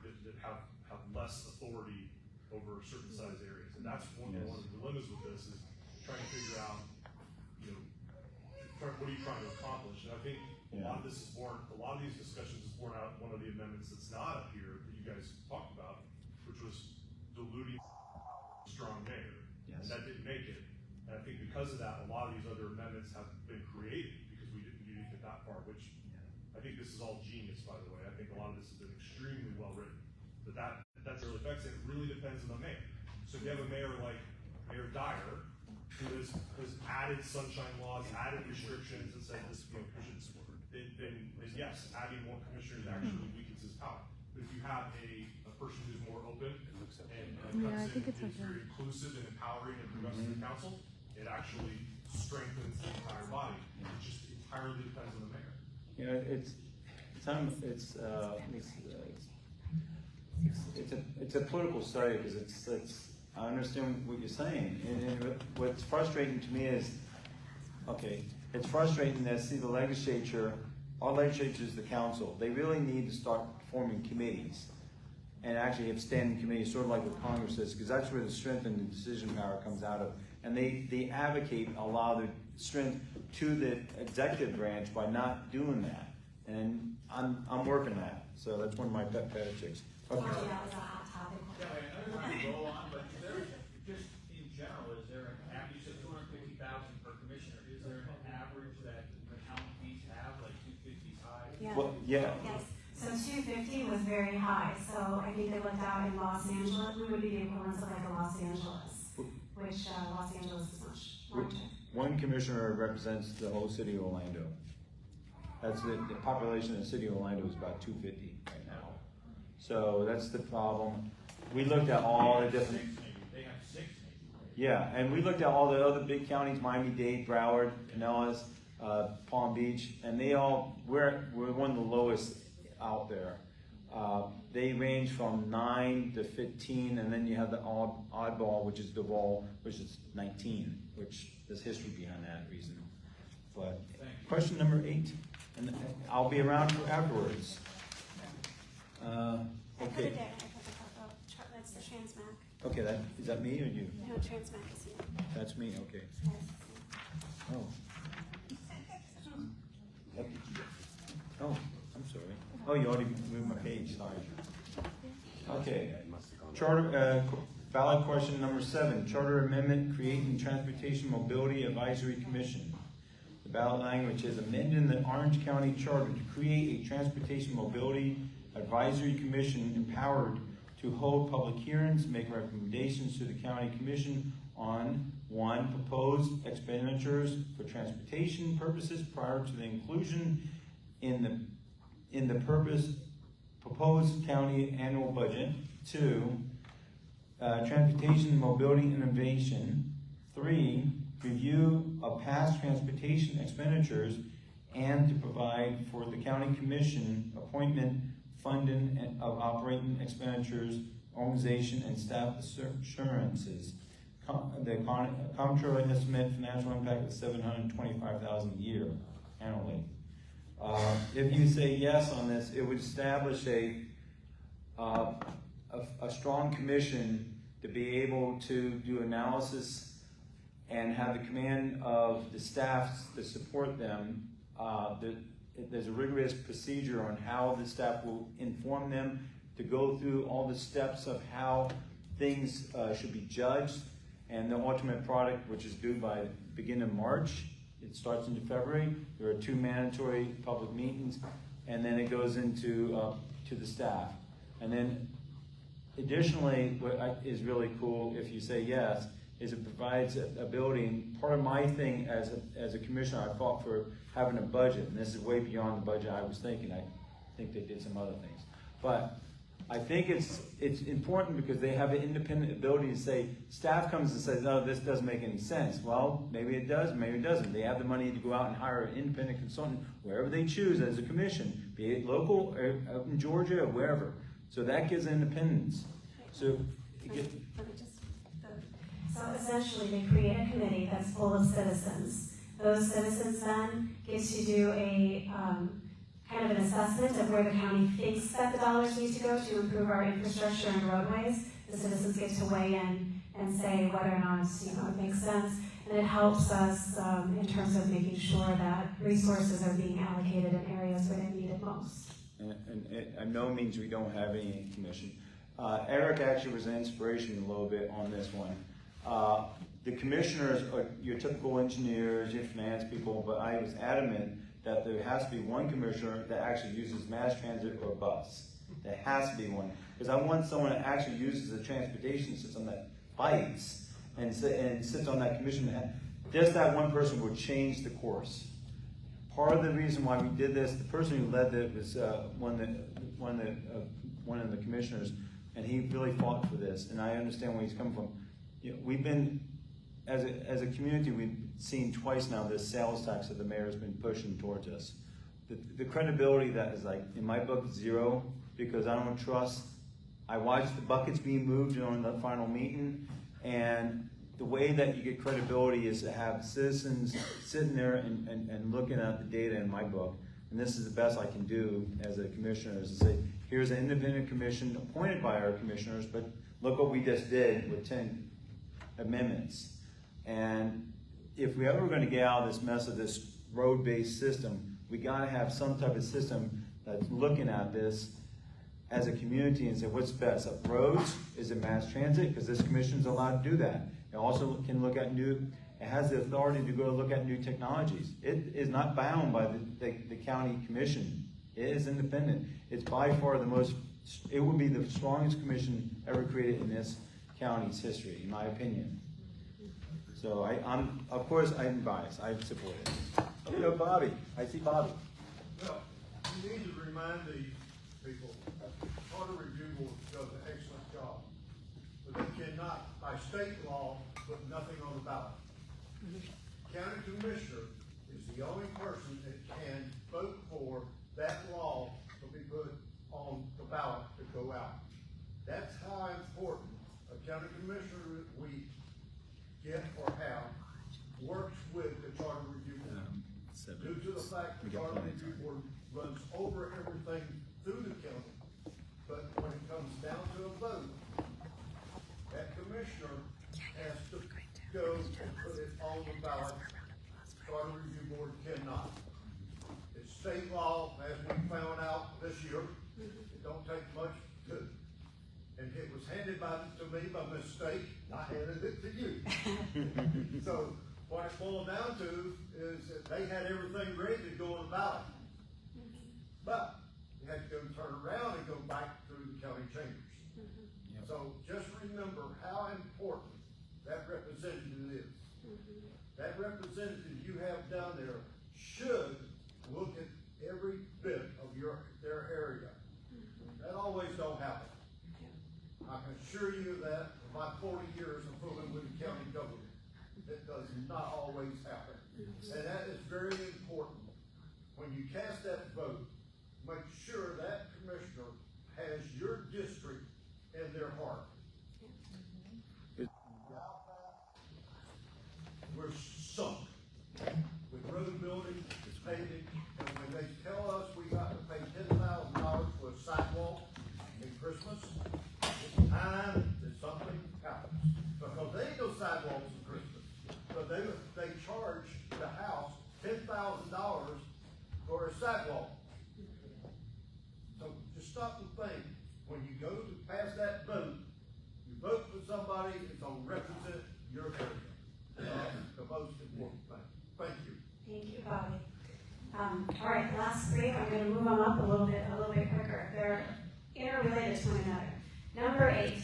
that have less authority over certain size areas. And that's one of the dilemmas with this, is trying to figure out, what are you trying to accomplish? And I think a lot of these discussions is born out of one of the amendments that's not up here that you guys talked about, which was diluting strong mayor. Yes. And that didn't make it. And I think because of that, a lot of these other amendments have been created because you didn't get that far, which I think this is all genius, by the way. I think a lot of this has been extremely well written. But that's really affects it. It really depends depends on the mayor. So if you have a mayor like Mayor Dyer, who has added sunshine laws, added restrictions, and said this, you know, then yes, adding more commissioners actually weakens his power. But if you have a person who's more open and comes in and is very inclusive and empowering of the rest of the council, it actually strengthens the entire body. It just entirely depends on the mayor. You know, it's a political study because I understand what you're saying, and what's frustrating to me is, okay, it's frustrating to see the legislature. Our legislature is the council. They really need to start forming committees and actually have standing committees, sort of like what Congress is, because that's where the strength and the decision power comes out of. And they advocate a lot of their strength to the executive branch by not doing that. And I'm working that. So that's one of my pet projects. Okay. That was a hot topic. Yeah, I don't want to roll on, but is there, just in general, is there an average, you said 250,000 per commissioner, is there an average that the counties have, like 250 high? Yeah. Well, yeah. Yes. So 250 was very high. So I think they looked out in Los Angeles. We would be the equivalent of like a Los Angeles, which Los Angeles is much larger. One commissioner represents the whole city of Orlando. That's the population of the city of Orlando is about 250 right now. So that's the problem. We looked at all the different. They have 6 maybe. Yeah, and we looked at all the other big counties: Miami-Dade, Broward, Pinellas, Palm Beach, and we're one of the lowest out there. They range from 9 to 15, and then you have the oddball, which is Duval, which is 19, which there's history behind that reason. But question number 8, and I'll be around for afterwards. I put Okay. it there. That's the Transmac. Okay, is that me or you? No, Transmac is you. That's me. Okay. Oh. Oh, I'm sorry. Oh, you already moved my page. Sorry. Okay. Charter ballot question number 7. Charter amendment creating Transportation Mobility Advisory Commission. The ballot language is amending the Orange County Charter to create a Transportation Mobility Advisory Commission empowered to hold public hearings, make recommendations to the County Commission on 1. Proposed expenditures for transportation purposes prior to the inclusion in the proposed county annual budget. 2. Transportation mobility innovation. 3. Review of past transportation expenditures and to provide for the county commission appointment, funding of operating expenditures, organization, and staff assurances. The comptroller estimate financial impact is $725,000 a year annually. If you say yes on this, it would establish a strong commission to be able to do analysis and have the command of the staff to support them. There's a rigorous procedure on how the staff will inform them to go through all the steps of how things should be judged, and the ultimate product, which is due by the beginning of March. It starts into February. There are 2 mandatory public meetings, and then it goes into to the staff. And then additionally, what is really cool, if you say yes, is it provides ability. And part of my thing as a commissioner, I fought for having a budget, and this is way beyond the budget I was thinking. I think they did some other things, but I think it's important because they have an independent ability to say, staff comes and says, no, this doesn't make any sense. Well, maybe it does, maybe it doesn't. They have the money to go out and hire an independent consultant wherever they choose as a commission, be it local or out in Georgia or wherever. So that gives independence. So, So essentially, they create a committee that's full of citizens. Those citizens then get to do a kind of an assessment of where the county thinks that the dollars need to go to improve our infrastructure and roadways. The citizens get to weigh in and say whether or not it makes sense, and it helps us in terms of making sure that resources are being allocated in areas where they're needed most. And it, by no means we don't have any commission. Eric actually was an inspiration a little bit on this one. The commissioners are your typical engineers, your finance people, but I was adamant that there has to be one commissioner that actually uses mass transit or bus. There has to be one. Because I want someone that actually uses the transportation system that fights and sits on that commission. Just that one person would change the course. Part of the reason why we did this, the person who led it was one of the commissioners, and he really fought for this. And I understand where he's coming from. You know, we've been, as a community, we've seen twice now this sales tax that the mayor's been pushing towards us. The credibility that is, like, in my book, zero, because I don't trust. I watched the buckets being moved during the final meeting, and the way that you get credibility is to have citizens sitting there and looking at the data in my book. And this is the best I can do as a commissioner, is to say, here's an independent commission appointed by our commissioners, but look what we just did with 10 amendments. And if we ever going to get out of this mess of this road-based system, we got to have some type of system that's looking at this as a community and say, what's best? Roads? Is it mass transit? Because this commission's allowed to do that. It also can look at it has the authority to go look at new technologies. It is not bound by the county commission. It is independent. It's by far it would be the strongest commission ever created in this county's history, in my opinion. So of course, I'm biased. I support it. Oh, no, Bobby. I see Bobby. Well, you need to remind these people, Charter Review Board does an excellent job, but they cannot, by state law, put nothing on the ballot. County Commissioner is the only person that can vote for that law to be put on the ballot to go out. That's how important a county commissioner we get or have works with the Charter Review Board. Due to the fact the Charter Review Board runs over everything through the county, but when it comes down to a vote, that commissioner has to go and put it on the ballot. Charter Review Board cannot. It's state law, as we found out this year. It don't take much to, and it was handed to me by mistake. I handed it to you. So what it boiled down to is that they had everything ready to go on the ballot, but you had to go turn around and go back through the county chambers. So just remember how important that representative is. That representative you have down there should look at every bit of their area. That always don't happen. I can assure you that in my 40 years of fooling with the county government, it does not always happen. And that is very important. When you cast that vote, make sure that commissioner has your district in their heart. We're sunk with road building, paving, and when they tell us we got to pay $10,000 for a sidewalk in Christmas, it's time that something happens. Because there ain't no sidewalks in Christmas, but they charge the house $10,000 for a sidewalk. So just stop and think. When you go to pass that vote, you vote for somebody that's going to represent your area. The most important thing. Thank you. Thank you, Bobby. All right, the last three, I'm going to move them up a little bit quicker. They're interrelated to one another. Number 8,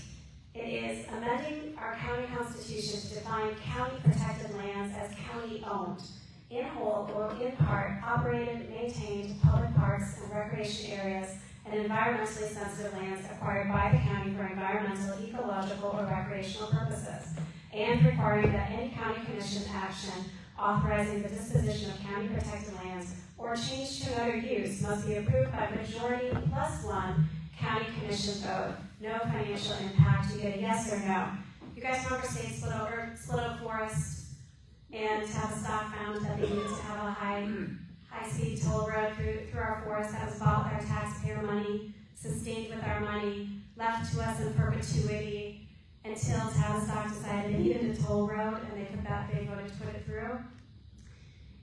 it is amending our county constitution to define county protected lands as county owned, in whole or in part, operated, maintained, public parks and recreation areas, and environmentally sensitive lands acquired by the county for environmental, ecological, or recreational purposes, and requiring that any county commission action authorizing the disposition of county protected lands or change to another use must be approved by majority plus 1 county commission vote. No financial impact. You get a yes or no. You guys remember state split oak forest, and Tavistock found that they needed to have a high-speed toll road through our forest that was bought with our taxpayer money, sustained with our money, left to us in perpetuity until Tavistock decided they needed a toll road, and they voted to put it through.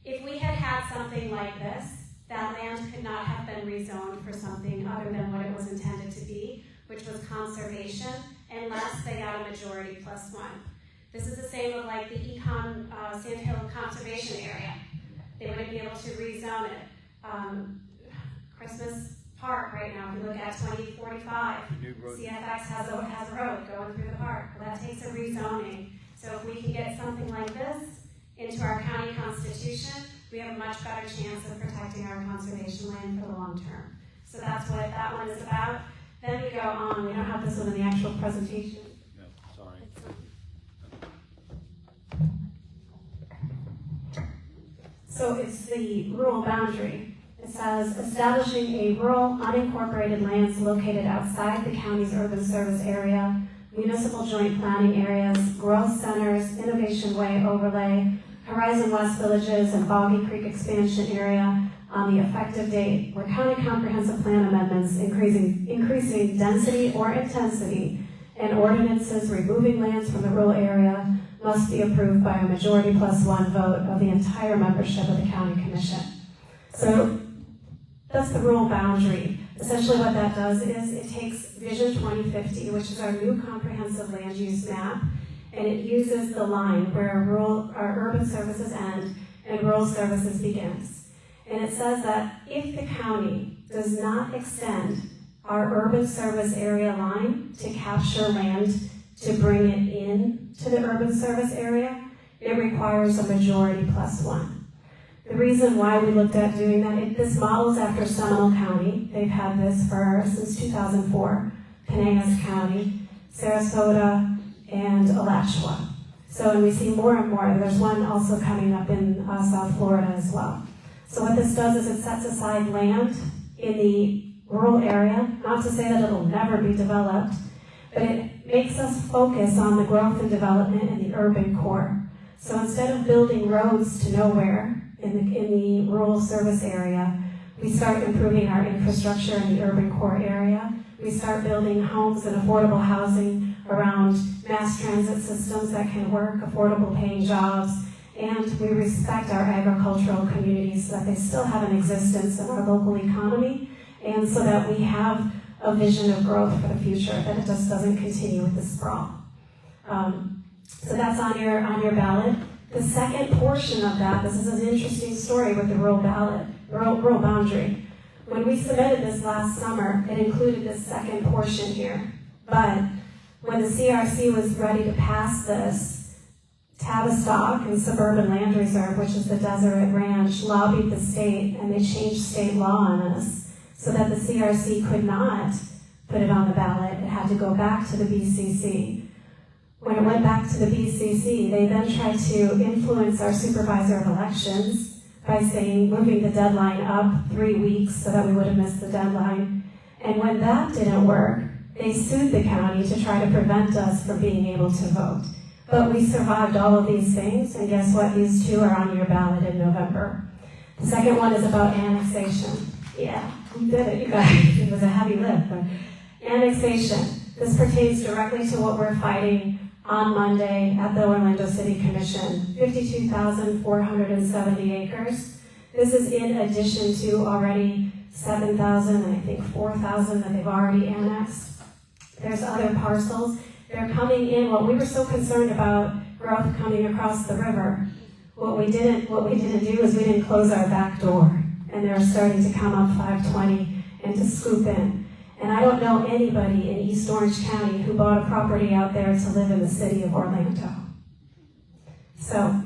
If we had had something like this, that land could not have been rezoned for something other than what it was intended to be, which was conservation, unless they got a majority plus 1. This is the same with like the Sand Hill Conservation Area. They wouldn't be able to rezone it. Christmas park right now. If you look at 2045, CFX has a road going through the park. Well, that takes a rezoning. So if we can get something like this into our county constitution, we have a much better chance of protecting our conservation land for the long term. So that's what that one is about. Then we go on, we don't have this one in the actual presentation. No, sorry. So it's the rural boundary. It says establishing a rural unincorporated lands located outside the county's urban service area, municipal joint planning areas, growth centers, Innovation Way overlay, Horizon West villages, and Boggy Creek expansion area on the effective date where county comprehensive plan amendments increasing density or intensity and ordinances removing lands from the rural area must be approved by a majority plus one vote of the entire membership of the county commission. So that's the rural boundary. Essentially what that does is it takes Vision 2050, which is our new comprehensive land use map, and it uses the line where our urban services end and rural services begins. And it says that if the county does not extend our urban service area line to capture land to bring it in to the urban service area, it requires a majority plus one. The reason why we looked at doing that, this models after Seminole County. They've had this since 2004, Pinellas County, Sarasota, and Alachua. So, and we see more and more. There's one also coming up in South Florida as well. So what this does is it sets aside land in the rural area, not to say that it'll never be developed, but it makes us focus on the growth and development in the urban core. So instead of building roads to nowhere in the rural service area, we start improving our infrastructure in the urban core area. We start building homes and affordable housing around mass transit systems that can work, affordable paying jobs, and we respect our agricultural communities so that they still have an existence in our local economy, and so that we have a vision of growth for the future, that it just doesn't continue with the sprawl. So that's on your ballot. The second portion of that, this is an interesting story with the rural boundary. When we submitted this last summer, it included this second portion here. But when the CRC was ready to pass this, Tavistock and Suburban Land Reserve, which is the Deseret Ranch, lobbied the state, and they changed state law on us so that the CRC could not put it on the ballot. It had to go back to the BCC. When it went back to the BCC, they then tried to influence our supervisor of elections by saying, moving the deadline up 3 weeks so that we would have missed the deadline. And when that didn't work, they sued the county to try to prevent us from being able to vote. But we survived all of these things, and guess what? These two are on your ballot in November. The second one is about annexation. Yeah, we did it, you guys. It was a heavy lift. But annexation. This pertains directly to what we're fighting on Monday at the Orlando City Commission. 52,470 acres. This is in addition to already 7,000 and I think 4,000 that they've already annexed. There's other parcels. They're coming in. Well, we were so concerned about growth coming across the river. What we didn't do is we didn't close our back door. And they're starting to come up 520 and to scoop in. And I don't know anybody in East Orange County who bought a property out there to live in the city of Orlando. So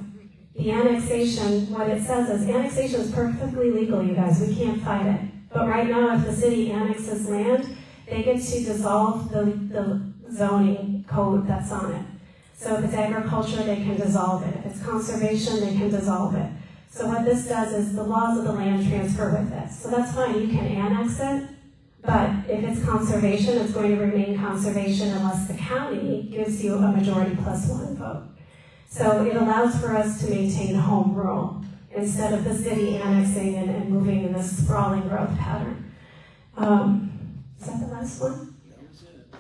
the annexation, what it says is annexation is perfectly legal, you guys. We can't fight it. But right now, if the city annexes land, they get to dissolve the zoning code that's on it. So if it's agriculture, they can dissolve it. If it's conservation, they can dissolve it. So what this does is the laws of the land transfer with it. So that's fine, you can annex it, but if it's conservation, it's going to remain conservation unless the county gives you a majority plus one vote. So it allows for us to maintain home rule instead of the city annexing and moving in this sprawling growth pattern. Is that the last one?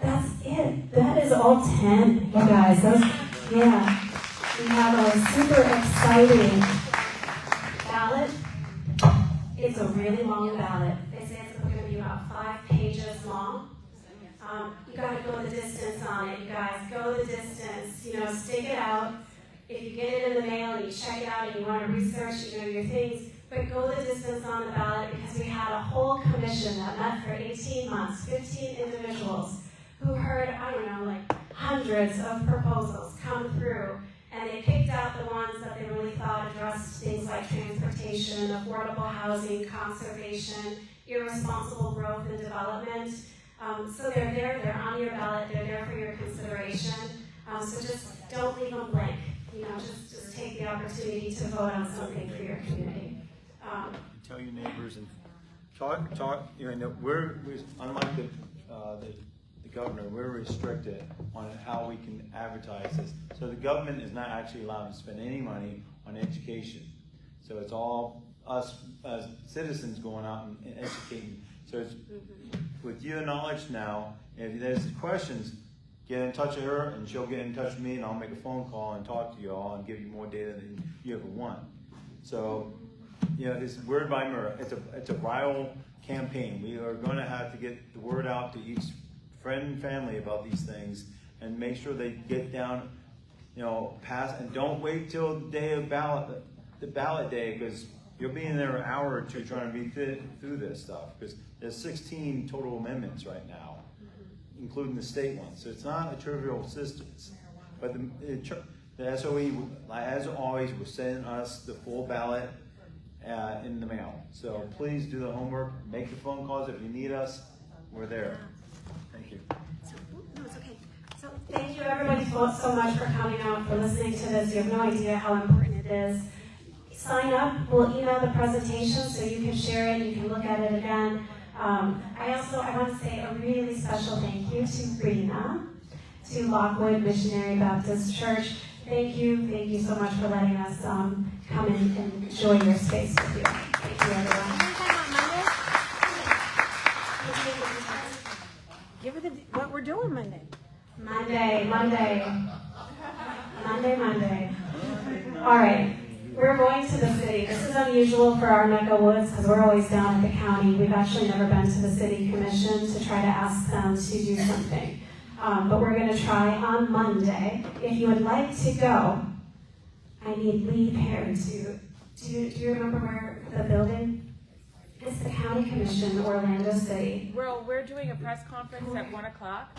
That's it. That is all 10, you guys. We have a super exciting ballot. It's a really long ballot. It's going to be about 5 pages long. You got to go the distance on it, you guys. Go the distance. Stick it out. If you get it in the mail and you check it out and you want to research, your things, but go the distance on the ballot because we had a whole commission that met for 18 months, 15 individuals who heard, I don't know, like hundreds of proposals come through, and they picked out the ones that they really thought addressed things like transportation, affordable housing, conservation, irresponsible growth and development. So they're there, they're on your ballot, they're there for your consideration. So just don't leave them blank. You know, just take the opportunity to vote on something for your community. Tell your neighbors and talk. You know, we're unlike the governor. We're restricted on how we can advertise this. So the government is not actually allowed to spend any money on education. So it's all us as citizens going out and educating. So it's with your knowledge now. If there's questions, get in touch with her, and she'll get in touch with me, and I'll make a phone call and talk to you all and give you more data than you ever want. So, you know, it's word by mouth. It's a viral campaign. We are going to have to get the word out to each friend and family about these things, and make sure they get down, you know, pass, and don't wait till the day of the ballot day, because you'll be in there an hour or two trying to read through this stuff, because there's 16 total amendments right now, including the state ones. So it's not a trivial system. But the SOE, as always, will send us the full ballot in the mail. So please do the homework, make the phone calls if you need us. We're there. Thank you. No, it's okay. So thank you everybody so much for coming out, for listening to this. You have no idea how important it is. Sign up. We'll email the presentation so you can share it. You can look at it again. I want to say a really special thank you to Rena, to Lockwood Missionary Baptist Church. Thank you so much for letting us come in and enjoy your space with you. Thank you, everyone. Give her what we're doing Monday. Monday. All right. We're going to the city. This is unusual for our neck of woods because we're always down at the county. We've actually never been to the city commission to try to ask them to do something. But we're going to try on Monday. If you would like to go, I need Lee Perry to, do you remember where the building? It's the county commission, Orlando City. We're doing a press conference at 1 o'clock.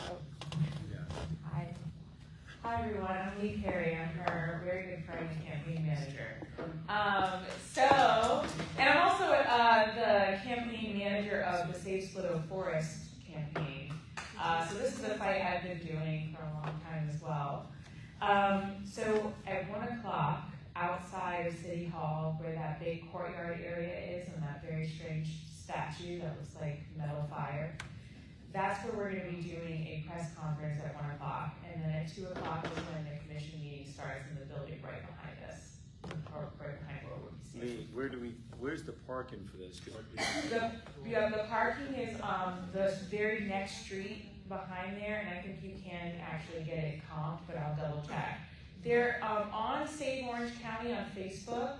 Hi everyone, I'm Lee Perry. I'm her very good friend and campaign manager. And I'm also the campaign manager of the Save Splitter Forest campaign. So this is a fight I've been doing for a long time as well. So at 1 o'clock, outside of City Hall, where that big courtyard area is, and that very strange statue that looks like metal fire, that's where we're going to be doing a press conference at 1 o'clock. And then at 2 o'clock is when the commission meeting starts in the building right behind us, or right behind where we'll be standing. Lee, where's the parking for this? The parking is the very next street behind there, and I think you can actually get it comped, but I'll double check. They're on Save Orange County on Facebook.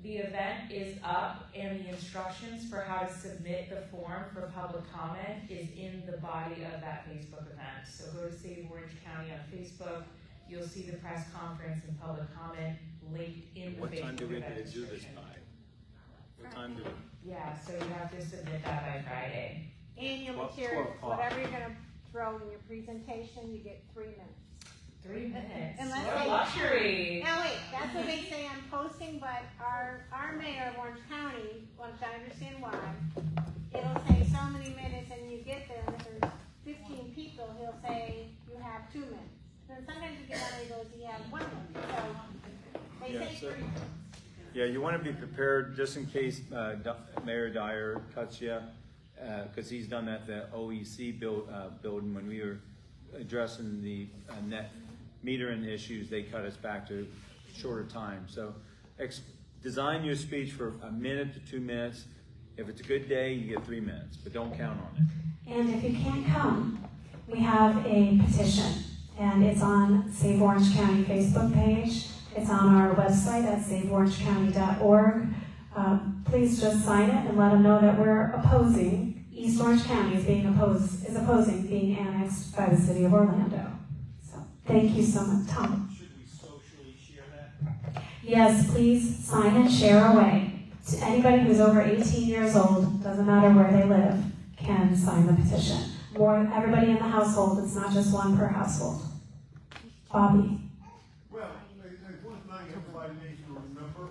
The event is up, and the instructions for how to submit the form for public comment is in the body of that Facebook event. So go to Save Orange County on Facebook. You'll see the press conference and public comment linked in the What Facebook time do we event need to do this description. by? What time do we? Yeah, so you have to submit that by Friday. And your 12 materials, o'clock. whatever you're gonna throw in your presentation, you get 3 minutes. 3 minutes. Unless What a they- luxury. Now wait, that's what they say on posting, but our mayor of Orange County, once I understand why, it'll say so many minutes and you get there, and if there's 15 people, he'll say you have 2 minutes. Then sometimes you get on and he goes, you have 1 minute, so they Yeah, say so- 3 minutes. Yeah, you want to be prepared just in case Mayor Dyer cuts you, because he's done that at the OEC building when we were addressing the net metering issues. They cut us back to shorter time. So design your speech for 1 minute to 2 minutes. If it's a good day, you get 3 minutes, but don't count on it. And if you can't come, we have a petition, and it's on Save Orange County Facebook page. It's on our website at saveorangecounty.org. Please just sign it and let them know that we're opposing, East Orange County is opposing being annexed by the city of Orlando. So thank you so much, Tom. Should we socially share that? Yes, please sign and share away. Anybody who's over 18 years old, doesn't matter where they live, can sign the petition. Everybody in the household, it's not just one per household. Bobby. Well, there's one thing everybody needs to remember.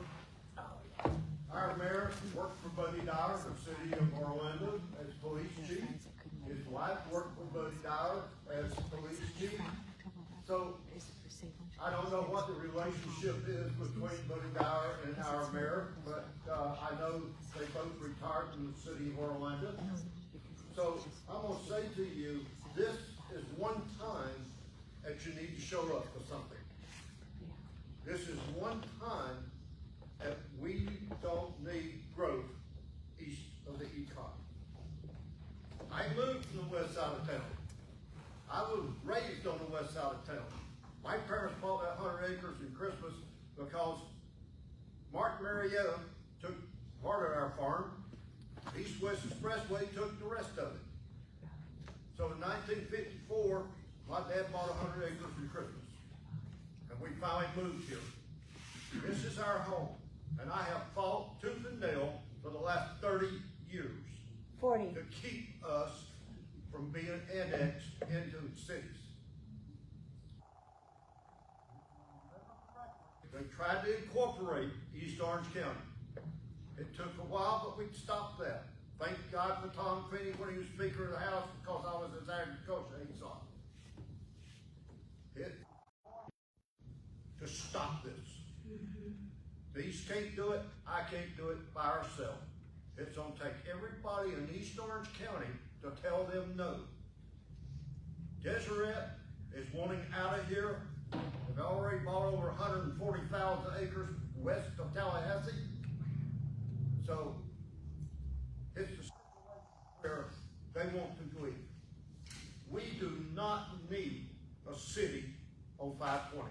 Our mayor worked for Buddy Dyer, the city of Orlando, as police chief. His wife worked for Buddy Dyer as police chief. So, I don't know what the relationship is between Buddy Dyer and our mayor, but I know they both retired from the city of Orlando. So, I'm gonna say to you, this is one time that you need to show up for something. This is one time that we don't need growth east of the Econ. I moved from the west side of town. I was raised on the west side of town. My parents bought that 100 acres in Christmas because Mark Marietta took part of our farm. East-West Expressway took the rest of it. So in 1954, my dad bought 100 acres in Christmas. And we finally moved here. This is our home. And I have fought tooth and nail for the last 30 years. 40. To keep us from being annexed into cities. They tried to incorporate East Orange County. It took a while, but we stopped that. Thank God for Tom Cheney when he was Speaker of the House, because I was his agriculture exile. To stop this. The East can't do it, I can't do it by ourselves. It's gonna take everybody in East Orange County to tell them no. Deseret is wanting out of here. They've already bought over 140,000 acres west of Tallahassee. So, it's the situation where they want to leave. We do not need a city on 520.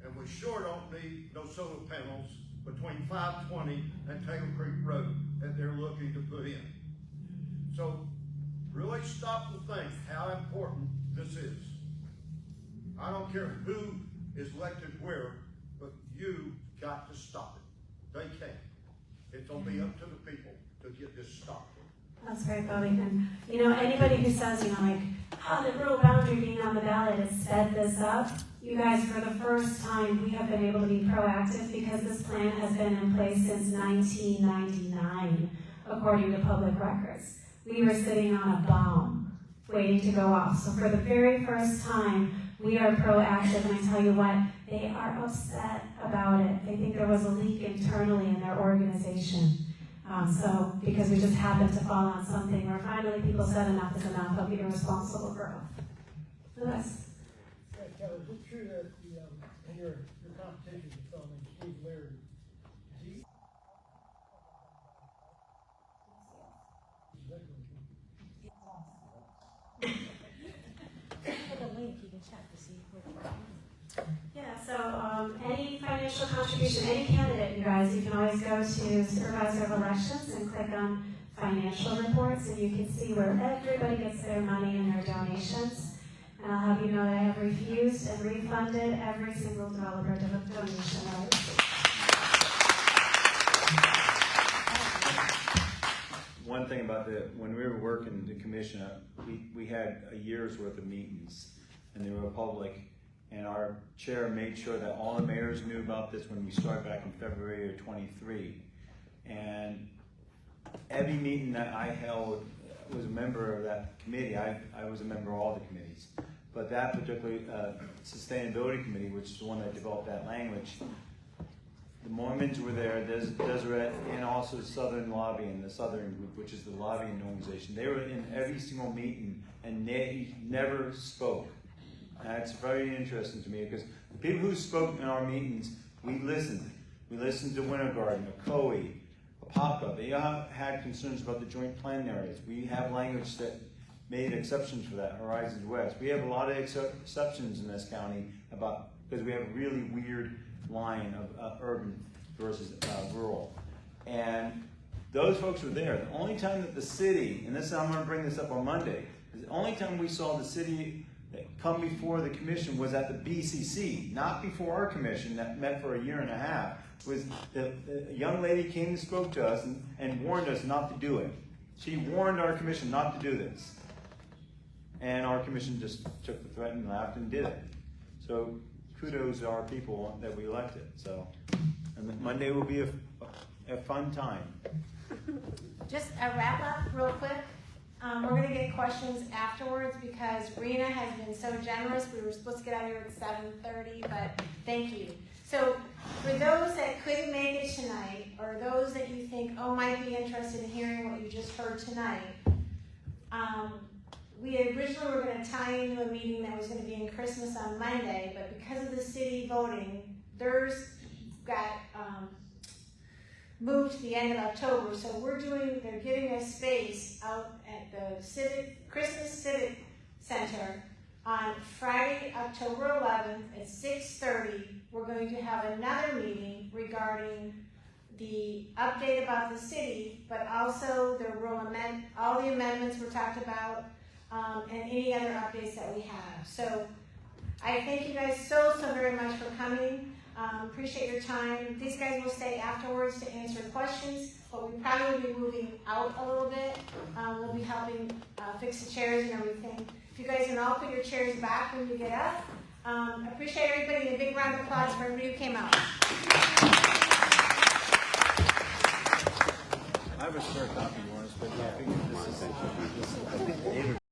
And we sure don't need no solar panels between 520 and Taylor Creek Road that they're looking to put in. So, really stop and think how important this is. I don't care who is elected where, but you got to stop it. They can't. It's gonna be up to the people to get this stopped. That's right, Bobby. And, anybody who says, the rural boundary being on the ballot has sped this up, you guys, for the first time, we have been able to be proactive because this plan has been in place since 1999, according to public records. We were sitting on a bomb waiting to go off. So for the very first time, we are proactive, and I tell you what, they are upset about it. They think there was a leak internally in their organization. Because we just happened to fall on something where finally people said enough is enough of irresponsible growth. Lewis. Yeah, Kelly, is it true that in your competition with someone named Steve Leary, is he? Yeah, so any financial contribution, any candidate, you guys, you can always go to Supervisor of Elections and click on Financial Reports, and you can see where everybody gets their money and their donations. And I'll have you know that I have refused and refunded every single dollar donation I received. One thing about when we were working the commission, we had a year's worth of meetings, and they were public, and our chair made sure that all the mayors knew about this when we started back in February of 23. And every meeting that I held was a member of that committee. I was a member of all the committees. But that particular sustainability committee, which is the one that developed that language, the Mormons were there, Deseret, and also Southern Lobbying, the Southern Group, which is the lobbying organization. They were in every single meeting, and they never spoke. And it's very interesting to me, because the people who spoke in our meetings, we listened. We listened to Winter Garden, Ocoee, Apopka. They all had concerns about the joint planning areas. We have language that made exceptions for that, Horizons West. We have a lot of exceptions in this county because we have a really weird line of urban versus rural. And those folks were there. The only time that the city, and I'm going to bring this up on Monday, is the only time we saw the city that come before the commission was at the BCC, not before our commission that met for a year and a half. Was the young lady came and spoke to us and warned us not to do it. She warned our commission not to do this. And our commission just took the threat and laughed and did it. So kudos to our people that we elected. So, and Monday will be a fun time. Just a wrap up real quick. We're gonna get questions afterwards because Rena has been so generous. We were supposed to get out of here at 7:30, but thank you. So for those that couldn't make it tonight, or those that you think, oh, might be interested in hearing what you just heard tonight, we originally were gonna tie into a meeting that was gonna be in Christmas on Monday, but because of the city voting, theirs got, moved to the end of October, so they're giving us space out at the Christmas Civic Center on Friday, October 11th at 6:30. We're going to have another meeting regarding the update about the city, but also all the amendments were talked about, and any other updates that we have. So I thank you guys so very much for coming. Appreciate your time. These guys will stay afterwards to answer questions, but we probably will be moving out a little bit. We'll be helping fix the chairs and everything. If you guys can all put your chairs back when you get up. Appreciate everybody, and a big round of applause for everybody who came out. I have a spare copy. You want to spare copy?